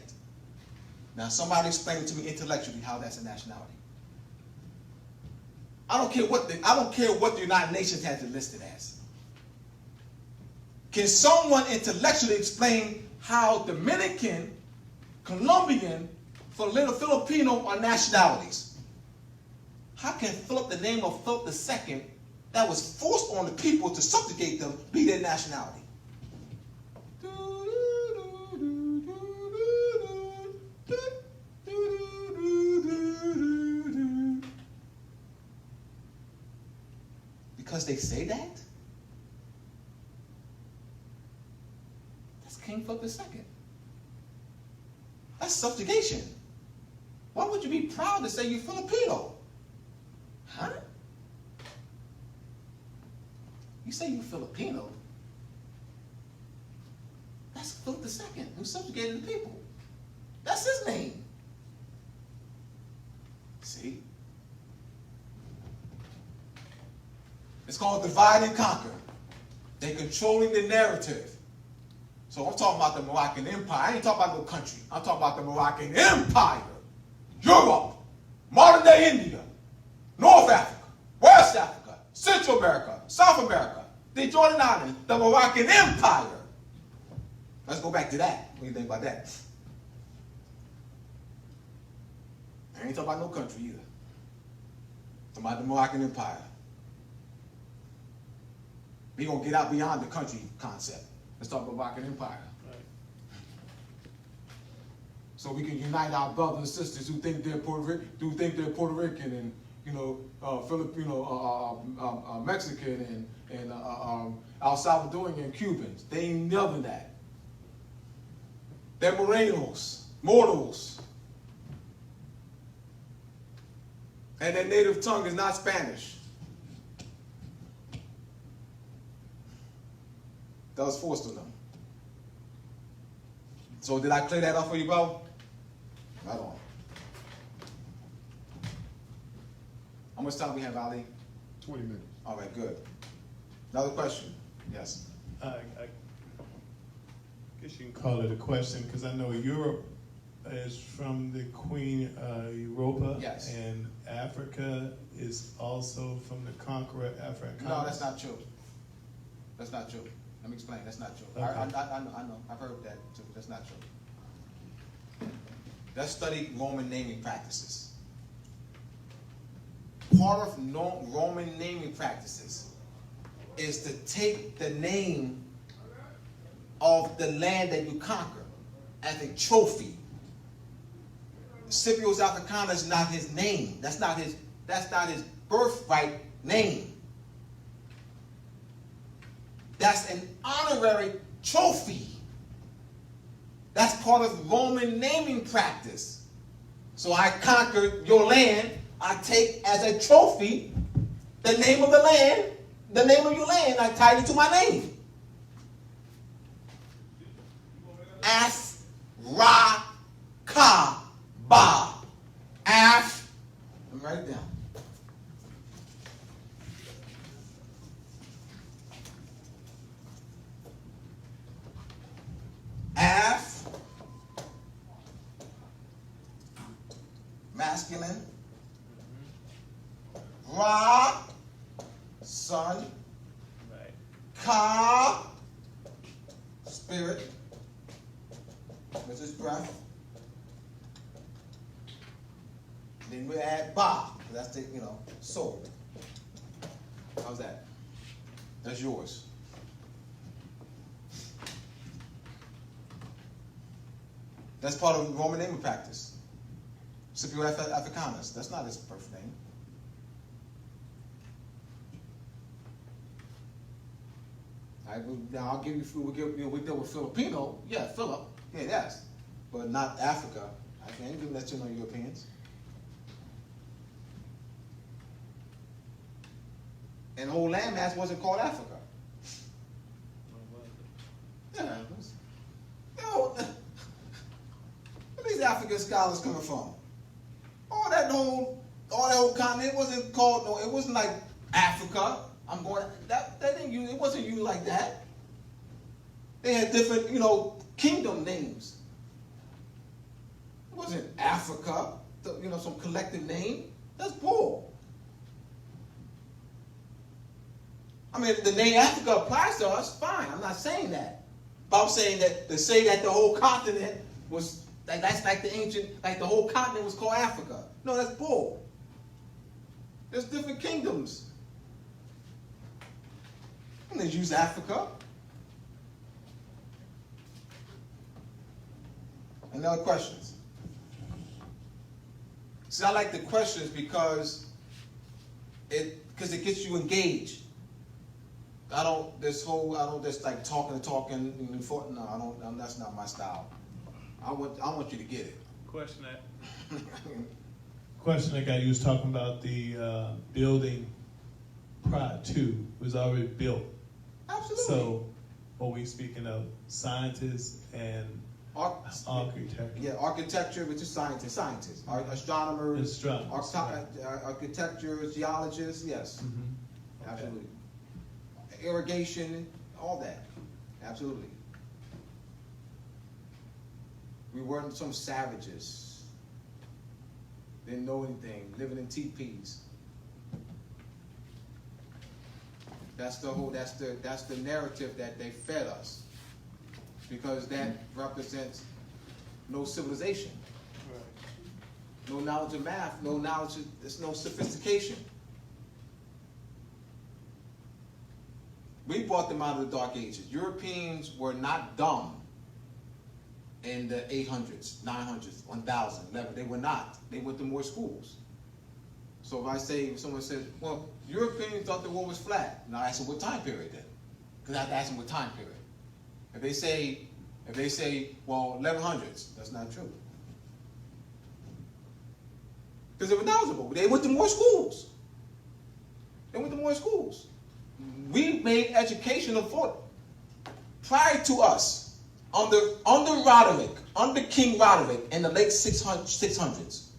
Now somebody explain to me intellectually how that's a nationality. I don't care what the United Nations has it listed as. Can someone intellectually explain how Dominican, Colombian, Filipino are nationalities? How can Philip, the name of Philip II, that was forced on the people to subjugate them, be their nationality? Because they say that? That's King Philip II. That's subjugation. Why would you be proud to say you're Filipino? Huh? You say you're Filipino. That's Philip II who subjugated the people. That's his name. See? It's called divide and conquer. They're controlling the narrative. So I'm talking about the Moroccan Empire. I ain't talking about no country. I'm talking about the Moroccan Empire. Europe, modern day India, North Africa, West Africa, Central America, South America, the Jordan Islands, the Moroccan Empire. Let's go back to that. What do you think about that? I ain't talking about no country either. I'm talking about the Moroccan Empire. We're going to get out beyond the country concept. Let's talk about the Moroccan Empire. So we can unite our brothers and sisters who think they're Puerto Rican and Filipino, Mexican and El Salvadorian and Cubans. They ain't never that. They're Morenos, mortals. And their native tongue is not Spanish. That was forced on them. So did I clear that up for you, bro? Right on. How much time we have, Ali? 20 minutes. All right, good. Another question? Yes. I guess you can call it a question, because I know Europe is from the Queen Europa, Yes. and Africa is also from the conqueror Africanus. No, that's not true. That's not true. Let me explain. That's not true. Okay. I know. I've heard that too. That's not true. Let's study Roman naming practices. Part of Roman naming practices is to take the name of the land that you conquer as a trophy. Scipio Africanus is not his name. That's not his birthright name. That's an honorary trophy. That's part of Roman naming practice. So I conquered your land. I take as a trophy the name of the land, the name of your land. I tied it to my name. Af, Ra, Ka, Ba. Af. Let me write it down. Af, masculine. Ra, sun. Right. Ka, spirit, which is breath. Then we add Ba, that's the, soul. How's that? That's yours. That's part of Roman naming practice. Scipio Africanus, that's not his birth name. Now I'll give you food. We deal with Filipino. Yeah, Philip. Yeah, yes, but not Africa. I can't even let you know Europeans. And the whole landmass wasn't called Africa. Yeah. Where these African scholars coming from? All that whole continent wasn't called. No, it wasn't like Africa. I'm going. That didn't use. It wasn't used like that. They had different, kingdom names. It wasn't Africa. Some collective name. That's bull. I mean, the name Africa applies to us. Fine. I'm not saying that. But I'm saying that to say that the whole continent was that's like the ancient, like the whole continent was called Africa. No, that's bull. There's different kingdoms. And they use Africa. Any other questions? See, I like the questions because it gets you engaged. I don't just like talking. No, that's not my style. I want you to get it. Question that guy you was talking about, the building prior to was already built. Absolutely. So are we speaking of scientists and architecture? Yeah, architecture, which is scientists, astronomers, architecture, geologists, yes. Mm-hmm. Absolutely. Irrigation, all that. Absolutely. We weren't some savages. Didn't know anything, living in teepees. That's the narrative that they fed us. Because that represents no civilization. No knowledge of math, no knowledge there's no sophistication. We brought them out of the Dark Ages. Europeans were not dumb in the 800s, 900s, 1000, 11. They were not. They went to more schools. So if someone says, well, Europeans thought the world was flat. Now I ask them what time period then? Because I have to ask them what time period. If they say, well, 1100s, that's not true. Because they were knowledgeable. They went to more schools. We made education affordable. Prior to us, under Roderick, under King Roderick in the late 600s,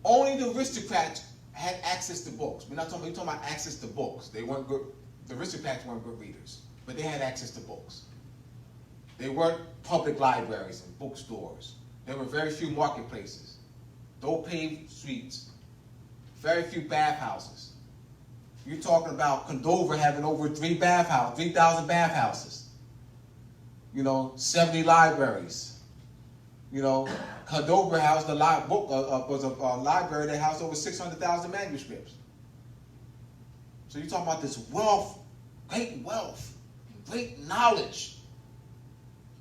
only the aristocrats had access to books. We're talking about access to books. They weren't good. The aristocrats weren't good readers, but they had access to books. They weren't public libraries and bookstores. There were very few marketplaces, no paved streets, very few bathhouses. You're talking about Condover having over 3,000 bathhouses. 70 libraries. Condover housed was a library that housed over 600,000 manuscripts. So you're talking about this wealth, great knowledge.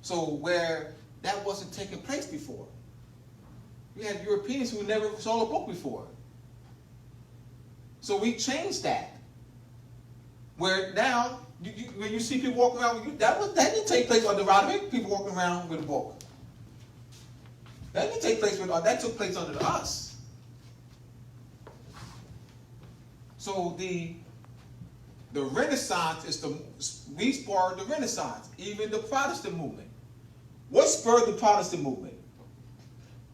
So where that wasn't taking place before. We had Europeans who never saw a book before. So we changed that. Where now, when you see people walking around, that didn't take place under Roderick, people walking around with a book. That didn't take place that took place under us. So the Renaissance we spurred the Renaissance, even the Protestant movement. What spurred the Protestant movement?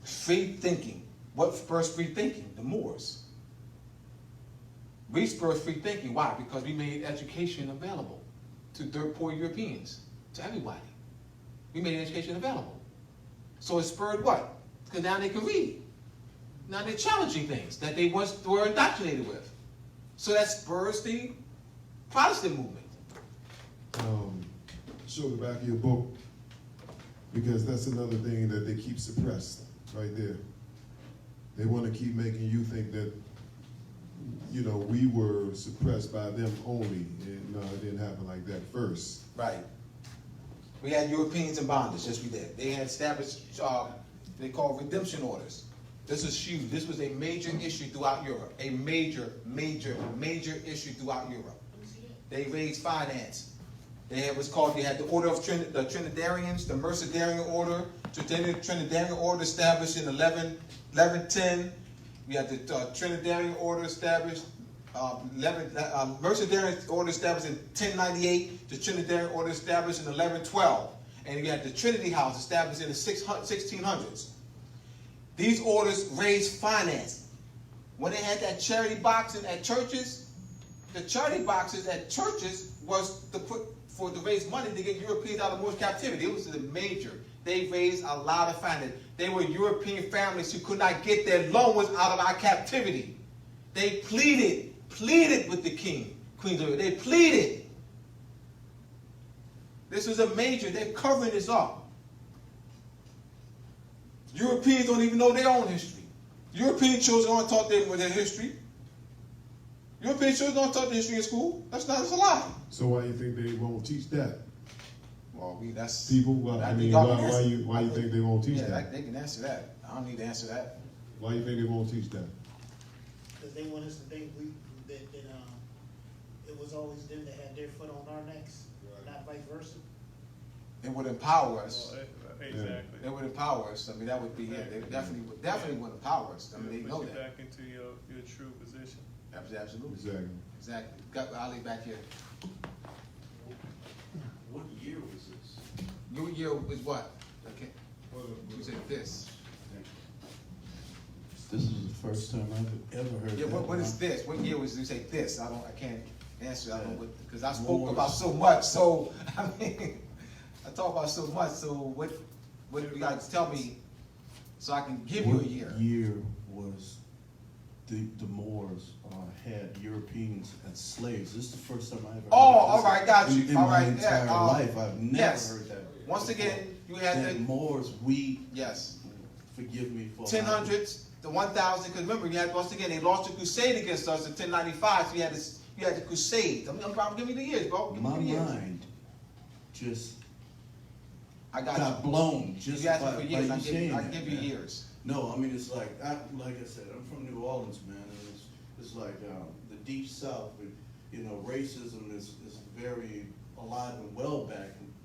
Free thinking. What spurs free thinking? The Moors. We spurred free thinking. Why? Because we made education available to dirt poor Europeans, to everybody. We made education available. So it spurred what? Because now they can read. Now they're challenging things that they once were indoctrinated with. So that spurs the Protestant movement. Show the back of your book, because that's another thing that they keep suppressed right there. They want to keep making you think that, we were suppressed by them only, and no, it didn't happen like that first. Right. We had Europeans in bondage, yes we did. They had established, they called redemption orders. This was huge. This was a major issue throughout Europe. A major issue throughout Europe. They raised finance. They had the order of the Trinidarians, the Mercedarian order. Trinidarian order established in 1110. We had the Trinidarian order established, Mercedarian order established in 1098. The Trinidarian order established in 1112. And we had the Trinity House established in the 1600s. These orders raised finance. When they had that charity boxing at churches, the charity boxes at churches was to raise money to get Europeans out of Moorish captivity. It was the major. They raised a lot of finance. They were European families who could not get their loans out of our captivity. They pleaded with the king, Queen Elizabeth. They pleaded. This was a major. They're covering this up. Europeans don't even know their own history. European children aren't taught their history. European children don't taught their history in school. That's a lie. So why do you think they won't teach that? Well, that's people. Well, why you think they won't teach that? They can answer that. I don't need to answer that. Why do you think they won't teach that? Because they want us to think that it was always them that had their foot on our necks, not vice versa. It would empower us. Well, exactly. They would empower us. I mean, that would be it. They definitely would empower us. I mean, they know Put you that. back into your true position. Absolutely. Exactly. Got Ali back here. What year was this? Your year was what? Okay. You said this. This is the first time I've ever heard Yeah. that. What is this? What year was you say this? I can't. answer. I don't know because I spoke about so much. So I mean, I talk about so much. So what you guys tell me, so I can give you a year. What year was the Moors had Europeans as slaves? This is the first time I ever. Oh, all right, got you. In All my right, entire yeah, life, I've never yes. heard that. Once again, you had that the Moors. yes. Forgive me for 1000s, the 1000. Because remember, you had once again they launched a crusade against us in 1095. So you had the crusade. Give me the years, bro. Give me My the years. mind just I got blown just you asked by me for years. you I saying give that, you man. years. No, I mean it's like I said, I'm from New Orleans, man, and it's like the deep South. But, you know, racism is very alive and well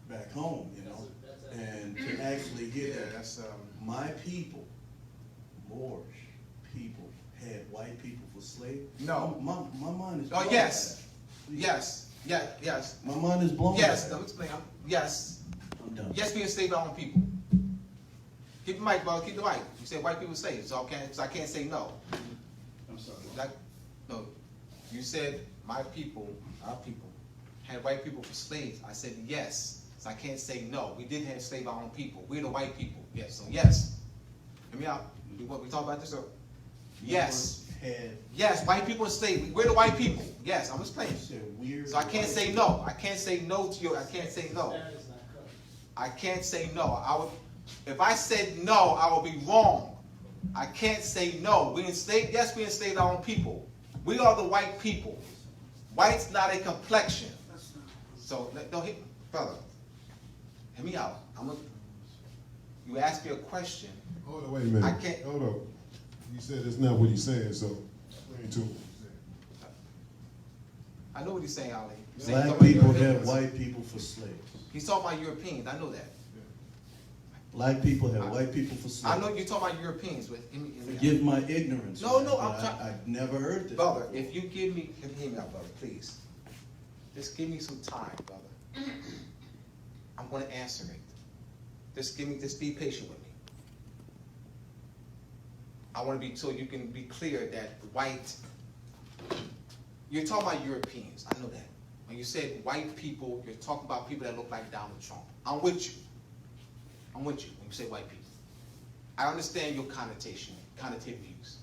back home, you know, and to actually hear that that's my people, Moorish people, had white people for slaves. No. My mind is. Oh blown yes, by that. yes. My mind is blown. Yes, by let me explain. Yes, I'm done. yes, we enslaved our own people. Keep the mic, bro. Keep the mic. You said white people slaves, so I can't say no. I'm sorry. No, you said my people, our people, had white people for slaves. I said yes, so I can't say no. We did enslave our own people. We're the white people. Yes, so yes. Hear me out. We talk about this. Yes. Yes, white people enslaved. We're the white people. Yes, I'm explaining. So I can't say no. I can't say no to you. I can't say no. I can't say no. If I said no, I would be wrong. I can't say no. We enslaved. Yes, we enslaved our own people. We are the white people. White's not a complexion. So don't hit, brother. Hear me out. You asked me a question. Hold on, wait a minute. I can't. Hold on. You said it's not what he's saying, so explain to him. I know what he's saying, Ali. He's saying Black somebody people Europeans. had white people for slaves. He's talking about Europeans. I know that. Black people had white people for slaves. I know you're talking about Europeans, but hear me out. Forgive my ignorance. No, man, no, but I've never heard this. Brother, if you give me, hear me out, brother, please. Just give me some time, brother. I'm going to answer it. Just be patient with me. I want to be so you can be clear that white, you're talking about Europeans. I know that. When you said white people, you're talking about people that look like Donald Trump. I'm with you. I'm with you when you say white people. I understand your connotative views.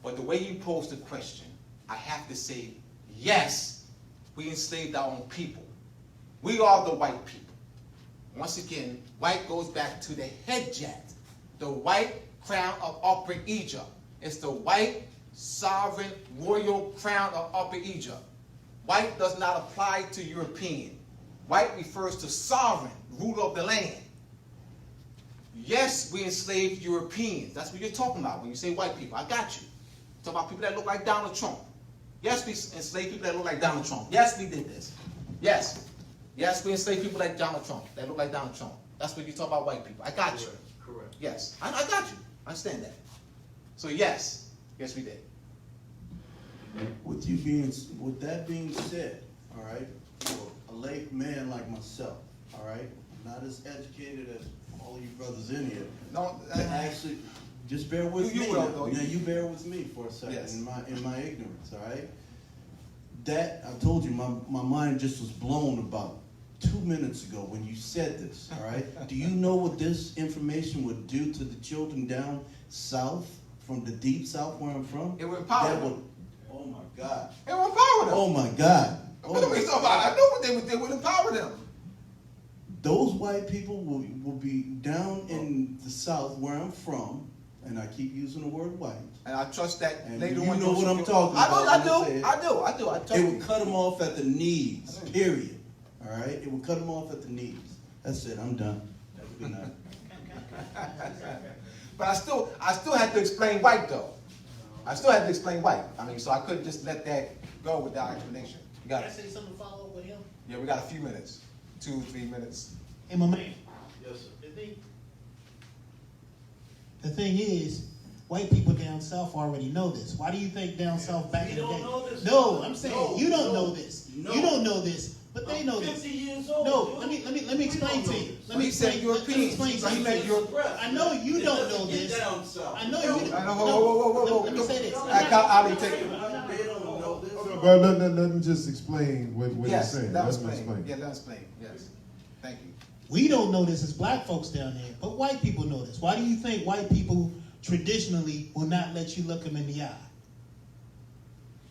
But the way you pose the question, I have to say, yes, we enslaved our own people. We are the white people. Once again, white goes back to the headjat, the white crown of Upper Egypt. It's the white sovereign royal crown of Upper Egypt. White does not apply to European. White refers to sovereign, ruler of the land. Yes, we enslaved Europeans. That's what you're talking about when you say white people. I got you. Talk about people that look like Donald Trump. Yes, we enslaved people that look like Donald Trump. Yes, we did this. Yes. Yes, we enslaved people like Donald Trump, that look like Donald Trump. That's what you talk about white people. I got you. Correct. Yes, I got you. I understand that. So yes, yes we did. With that being said, all right, for a late man like myself, all right, not as educated as all you brothers in here, No, to actually just bear with You me. will, though. Now you bear with me for a second Yes. in my ignorance, all right. That I told you, my mind just was blown about 2 minutes ago when you said this, all right? Do you know what this information would do to the children down south, from the deep south where I'm from? It would empower That them. would, oh my God. It would empower them. Oh my God. Oh What are my we talking about? I know what they would do. It would empower them. Those white people will be down in the south where I'm from, and I keep using the word white. And I trust that And later you on. know what I'm I talking about I when I say it. do. I It totally. would cut them off at the knees, period. All right? It would cut them off at the knees. That's it. I'm done. Have a good night. But I still had to explain white though. I still had to explain white. I mean, so I couldn't just let that go without explanation. You got Can I it? say something to follow up with him? Yeah, we got a few minutes. 2-3 minutes. Hey, my man. Yes, sir. The thing is, white people down south already know this. Why do you think down south back in the day? don't know this. No, I'm saying No, you don't no, know this. no. You don't know this, but they know this. 50 years old. No, dude. let me explain to you. Let me He said explain. Let me Europeans. explain So to he you. meant Europe. I know you It don't doesn't know get this. down south. I know you. I know. Whoa. Let me say this. Ali, take it. They don't know this. Hold on, Well, let me just explain what he's Yes, saying. let Let us me explain. explain. Yeah, let us explain, yes. Thank you. We don't know this as black folks down there, but white people know this. Why do you think white people traditionally will not let you look them in the eye?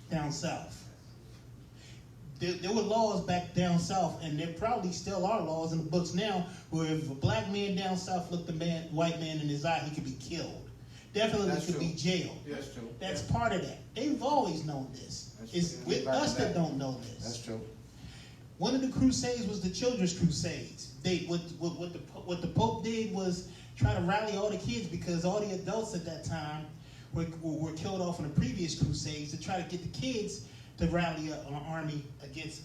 Down south. There were laws back down south, and there probably still are laws in the books now, where if a black man down south looked a white man in his eye, he could be killed. Definitely That's could true. be jailed. That's true. That's part of that. They've always known this. That's It's true. with Right us back. that don't know this. That's true. One of the crusades was the Children's Crusades. What the Pope did was try to rally all the kids, because all the adults at that time were killed off in the previous crusades, to try to get the kids to rally an army against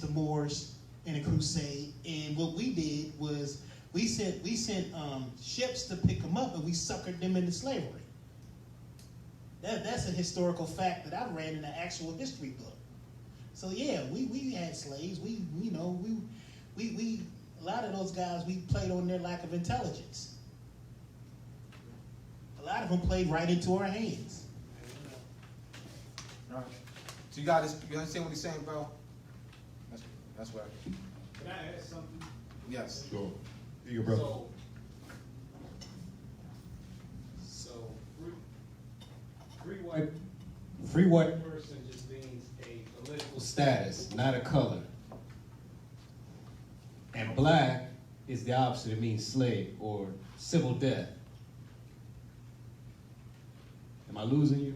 the Moors in a crusade. And what we did was we sent ships to pick them up, and we suckered them into slavery. That's a historical fact that I read in an actual history book. So yeah, we had slaves. We a lot of those guys, we played on their lack of intelligence. A lot of them played right into our hands. All right. So you understand what he's saying, bro? That's right. Can I add something? Yes. Go. Your brother. So free white person just means a political status, not a color. And black is the opposite. It means slave or civil death. Am I losing you?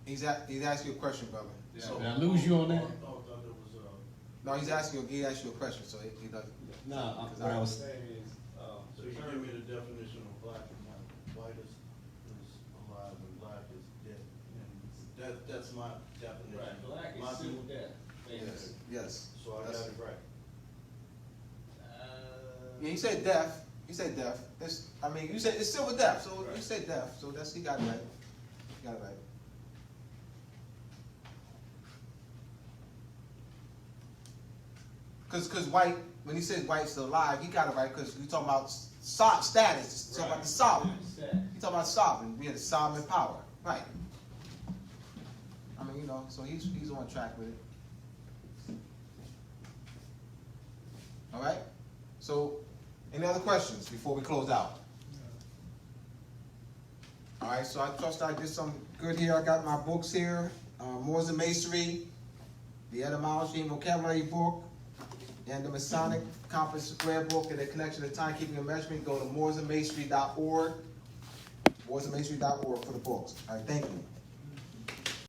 He's asking you a question, brother. Did I lose you on that? I thought it was, No, he asked you a question, so he doesn't. No, what I was saying is, so you give me the definition of black and white. White is alive and black is dead. And that's my definition. right, black My is civil death. Yes. Yes. So I got it right. Yeah, he said deaf. He said deaf. You said it's silver deaf, so you said deaf. So he got it right. He got it right. Because white, when he said white's still alive, he got it right, because we talking about status. Talking about the sovereign. He talking about sovereign. We had the sovereign power. Right. So he's on track with it. All right? So, any other questions before we close out? All right, so I trust I did some good here. I got my books here, Moors and Masonry, the etymology and vocabulary book, and the Masonic Compass Square book, and the connection to timekeeping and measurement. Go to moorsandmasonry.org, moorsandmasonry.org for the books. All right, thank you.